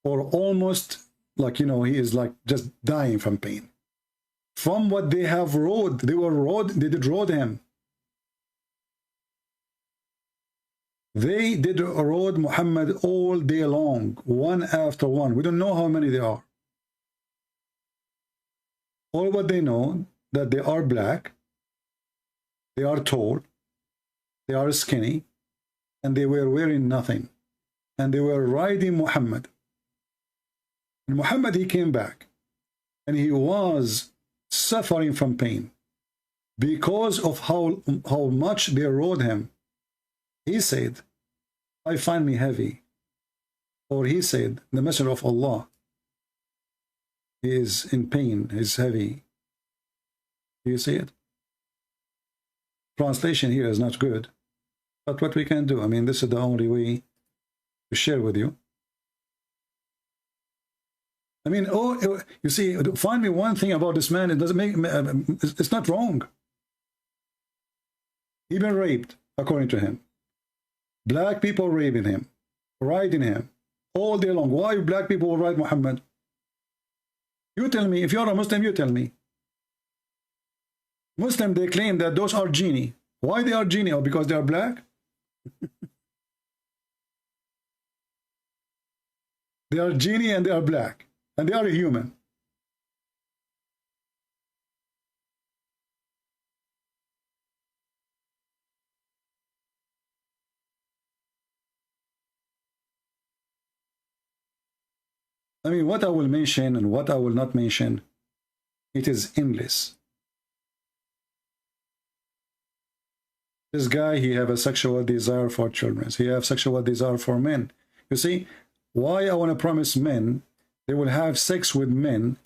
or almost like, you know, he is like just dying from pain. From what they have rode, they did rode him. They did rode Muhammad all day long, one after one. We don't know how many they are. All what they know, that they are black, they are tall, they are skinny, and they were wearing nothing. And they were riding Muhammad. And Muhammad, he came back, and he was suffering from pain because of how much they rode him. He said, I find me heavy. Or he said, the Messenger of Allah, he is in pain, he's heavy. Do you see it? Translation here is not good. But what we can do, I mean, this is the only way to share with you. I mean, oh, you see, find me one thing about this man. It doesn't make, it's not wrong. He been raped, according to him. Black people raping him, riding him all day long. Why black people will ride Muhammad? You tell me. If you're a Muslim, you tell me. Muslim, they claim that those are genie. Why they are genie? Or because they are black? They are genie and they are black. And they are a human. I mean, what I will mention and what I will not mention, it is endless. This guy, he have a sexual desire for children. He have sexual desire for men. You see, why I want to promise men they will have sex with men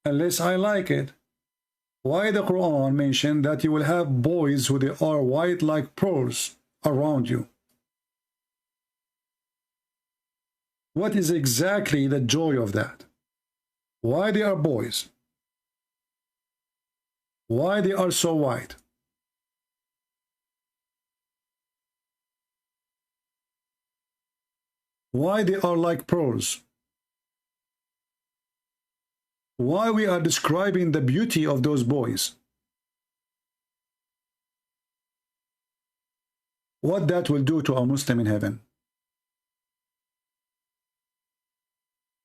unless I like it? Why the Quran mentioned that you will have boys who they are white like pearls around you? What is exactly the joy of that? Why they are boys? Why they are so white? Why they are like pearls? Why we are describing the beauty of those boys? What that will do to a Muslim in heaven?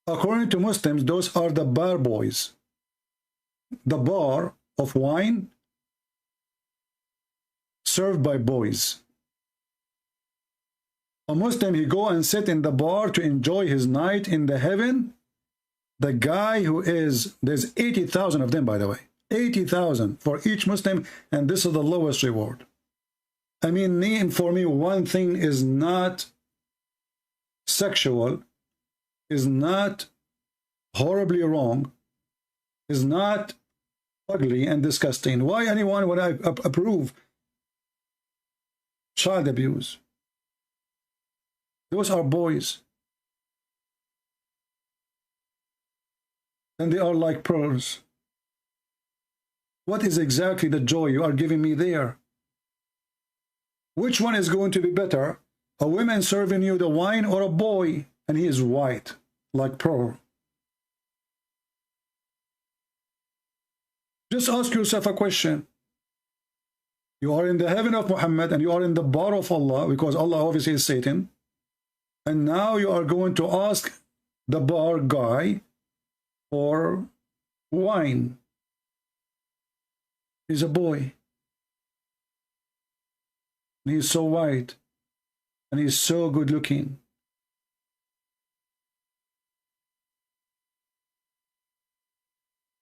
According to Muslims, those are the bar boys. The bar of wine served by boys. A Muslim, he go and sit in the bar to enjoy his night in the heaven. The guy who is, there's 80,000 of them, by the way, 80,000 for each Muslim, and this is the lowest reward. I mean, for me, one thing is not sexual, is not horribly wrong, is not ugly and disgusting. Why anyone would I approve child abuse? Those are boys. And they are like pearls. What is exactly the joy you are giving me there? Which one is going to be better? A woman serving you the wine, or a boy and he is white like pearl? Just ask yourself a question. You are in the heaven of Muhammad and you are in the bar of Allah, because Allah obviously is Satan. And now you are going to ask the bar guy for wine. He's a boy. And he's so white. And he's so good looking.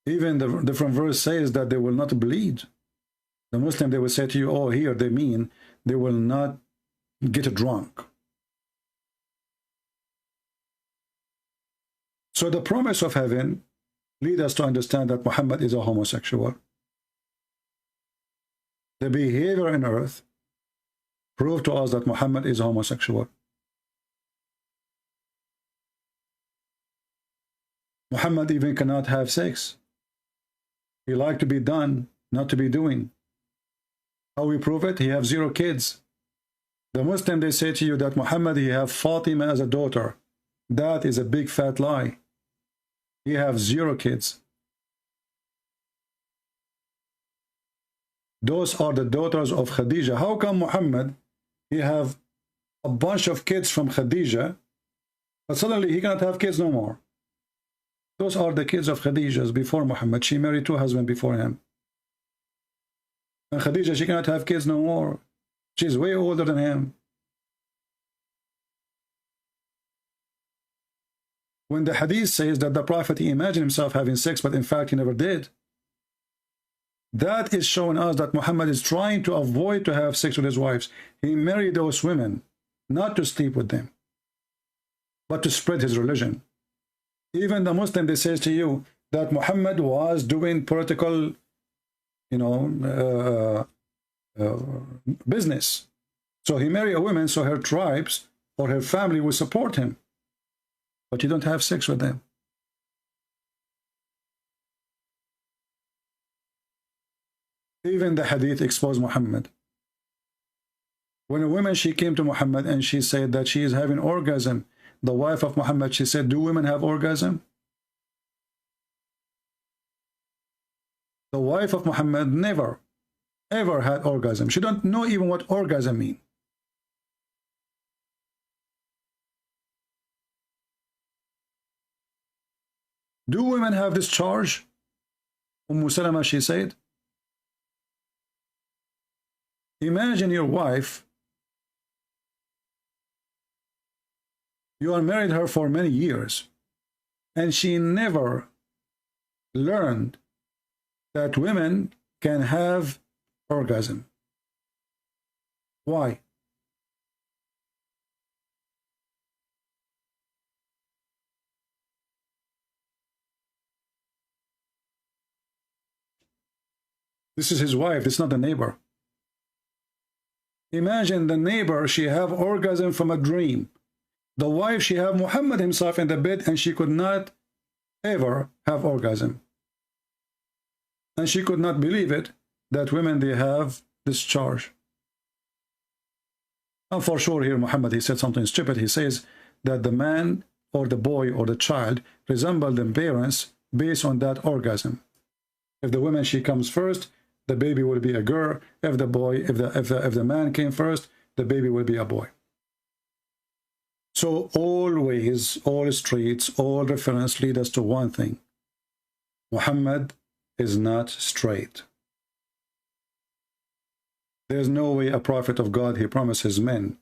Even the different verse says that they will not bleed. The Muslim, they will say to you, oh, here they mean they will not get drunk. So the promise of heaven leads us to understand that Muhammad is a homosexual. The behavior on earth proved to us that Muhammad is homosexual. Muhammad even cannot have sex. He liked to be done, not to be doing. How we prove it? He has 0 kids. The Muslim, they say to you that Muhammad, he have Fatima as a daughter. That is a big fat lie. He have 0 kids. Those are the daughters of Khadija. How come Muhammad, he have a bunch of kids from Khadija, but suddenly he cannot have kids no more? Those are the kids of Khadija's before Muhammad. She married 2 husbands before him. And Khadija, she cannot have kids no more. She's way older than him. When the hadith says that the Prophet, he imagined himself having sex, but in fact he never did, that is showing us that Muhammad is trying to avoid to have sex with his wives. He married those women, not to sleep with them, but to spread his religion. Even the Muslim, they say to you that Muhammad was doing political, business. So he married a woman so her tribes or her family will support him. But you don't have sex with them. Even the hadith exposed Muhammad. When a woman, she came to Muhammad and she said that she is having orgasm, the wife of Muhammad, she said, do women have orgasm? The wife of Muhammad never, ever had orgasm. She don't know even what orgasm means. Do women have this charge? Salama, she said. Imagine your wife, you are married her for many years, and she never learned that women can have orgasm. Why? This is his wife, it's not the neighbor. Imagine the neighbor, she have orgasm from a dream. The wife, she have Muhammad himself in the bed and she could not ever have orgasm. And she could not believe it, that women, they have this charge. And for sure here, Muhammad, he said something stupid. He says that the man or the boy or the child resemble the parents based on that orgasm. If the woman, she comes first, the baby will be a girl. If the boy, if the man came first, the baby will be a boy. So always, all streets, all reference lead us to one thing: Muhammad is not straight. There's no way a prophet of God, he promises men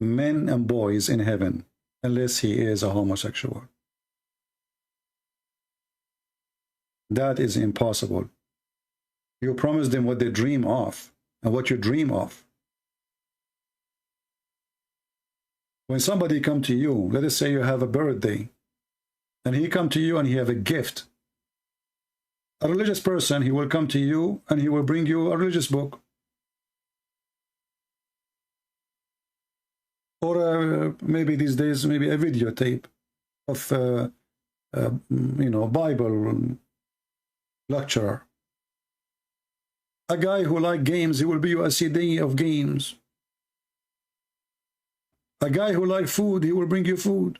and boys in heaven unless he is a homosexual. That is impossible. You promise them what they dream of and what you dream of. When somebody come to you, let us say you have a birthday, and he come to you and he have a gift. A religious person, he will come to you and he will bring you a religious book. Or maybe these days, maybe a videotape of, you know, Bible lecturer. A guy who like games, he will be a CD of games. A guy who like food, he will bring you food.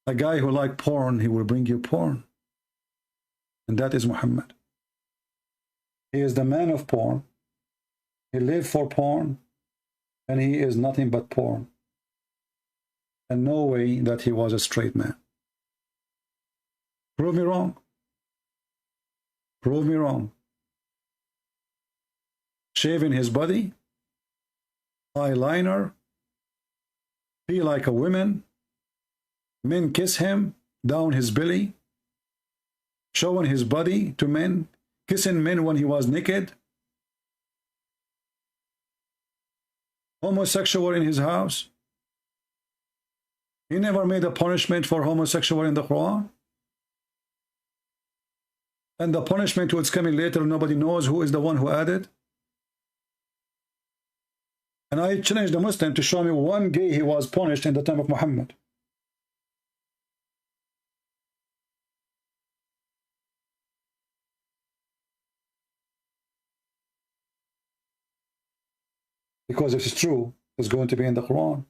A guy who like porn, he will bring you porn. And that is Muhammad. He is the man of porn. He lived for porn. And he is nothing but porn. And no way that he was a straight man. Prove me wrong. Prove me wrong. Shaving his body, eyeliner, be like a woman, men kiss him down his belly, showing his body to men, kissing men when he was naked, homosexual in his house. He never made a punishment for homosexual in the Quran. And the punishment was coming later, nobody knows who is the one who added. And I challenge the Muslim to show me one gay he was punished in the time of Muhammad. Because if it's true, it's going to be in the Quran.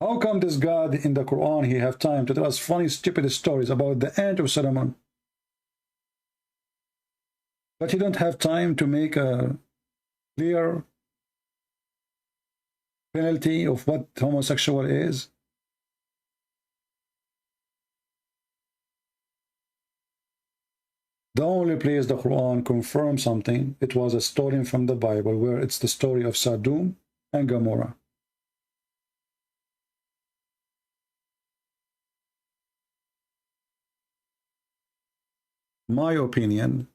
How come this God in the Quran, he have time to tell us funny, stupid stories about the end of Solomon? But he don't have time to make a clear penalty of what homosexual is. The only place the Quran confirms something, it was a story from the Bible where it's the story of Sodom and Gomorrah. My opinion,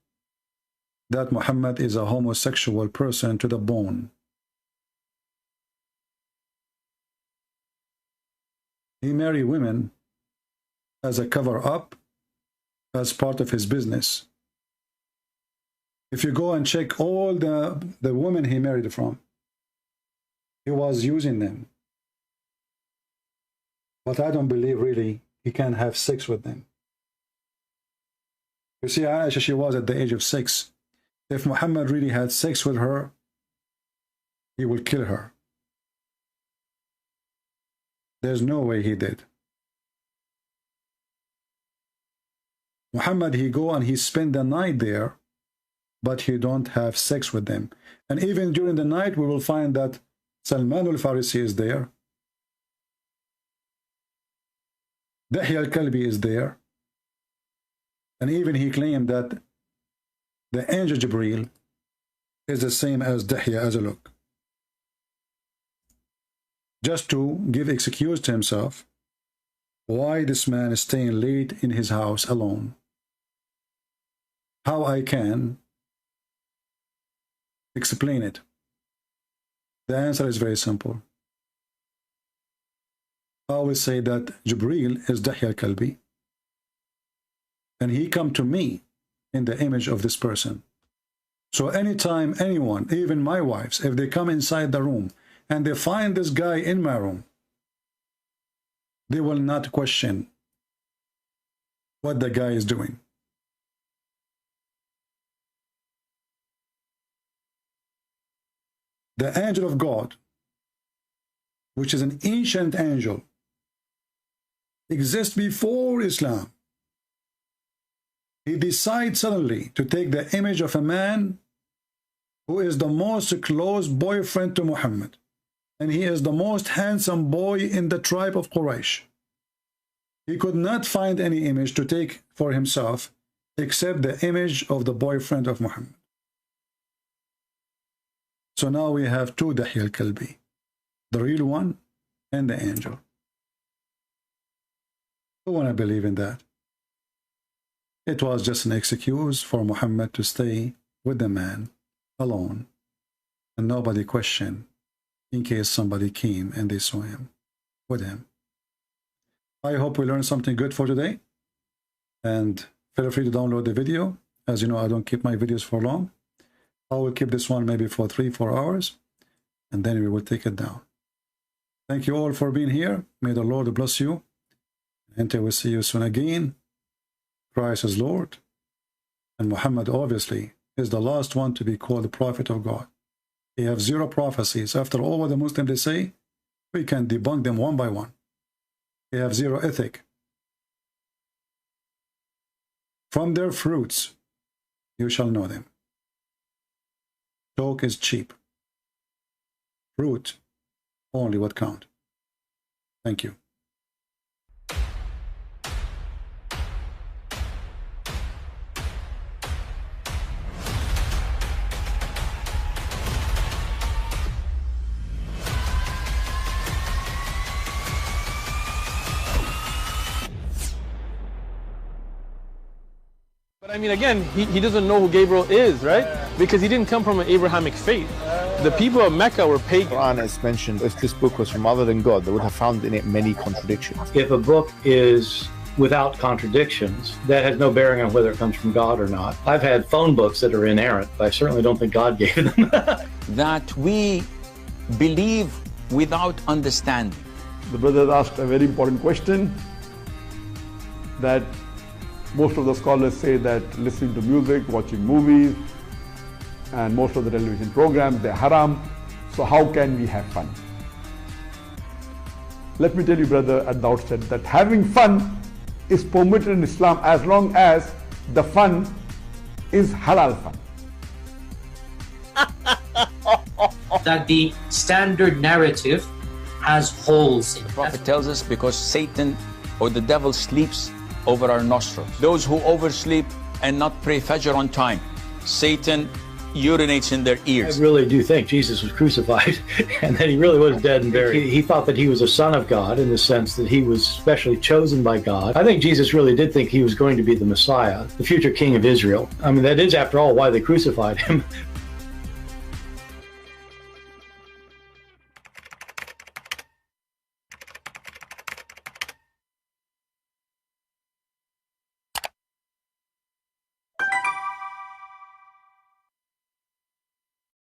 that Muhammad is a homosexual person to the bone. He married women as a cover-up, as part of his business. If you go and check all the women he married from, he was using them. But I don't believe really he can have sex with them. You see, Aisha, she was at the age of 6. If Muhammad really had sex with her, he would kill her. There's no way he did. Muhammad, he go and he spend the night there, but he don't have sex with them. And even during the night, we will find that Salman al-Farisi is there. Dahya al-Kalbi is there. And even he claimed that the angel Jibreel is the same as Dahya as a look. Just to give excuse to himself why this man is staying late in his house alone. How I can explain it? The answer is very simple. I will say that Jibreel is Dahya al-Kalbi, and he come to me in the image of this person. So anytime anyone, even my wives, if they come inside the room and they find this guy in my room, they will not question what the guy is doing. the angel of God, which is an ancient angel, exists before Islam. He decides suddenly to take the image of a man who is the most close boyfriend to Muhammad, and he is the most handsome boy in the tribe of Quraysh. He could not find any image to take for himself except the image of the boyfriend of Muhammad. So now we have two Dahya al-Kalbi, the real one and the angel. Who want to believe in that? It was just an excuse for Muhammad to stay with the man alone, and nobody questioned in case somebody came and they saw him with him. I hope we learned something good for today, and feel free to download the video. As you know, I don't keep my videos for long. I will keep this one maybe for 3-4 hours, and then we will take it down. Thank you all for being here. May the Lord bless you. Until we see you soon again, Christ is Lord, and Muhammad obviously is the last one to be called the prophet of God. He has 0 prophecies. After all what the Muslims they say, we can debunk them one by one. They have 0 ethic. From their fruits you shall know them. Talk is cheap. Fruit only what count. Thank you. But I mean, again, he doesn't know who Gabriel is, right? Because he didn't come from an Abrahamic faith. The people of Mecca were pagan. The Quran has mentioned if this book was from other than God, they would have found in it many contradictions. If a book is without contradictions, that has no bearing on whether it comes from God or not. I've had phone books that are inerrant, but I certainly don't think God gave them. That we believe without understanding. The brother asked a very important question, that most of the scholars say that listening to music, watching movies, and most of the television programs, they're haram. So how can we have fun? Let me tell you, brother, at the outset that having fun is permitted in Islam as long as the fun is halal fun. That the standard narrative has holes in it. The Prophet tells us because Satan or the devil sleeps over our nostrils. Those who oversleep and not pray Fajr on time, Satan urinates in their ears. I really do think Jesus was crucified and that he really was dead and buried. He thought that he was a son of God in the sense that he was specially chosen by God. I think Jesus really did think he was going to be the Messiah, the future king of Israel. I mean, that is, after all, why they crucified him.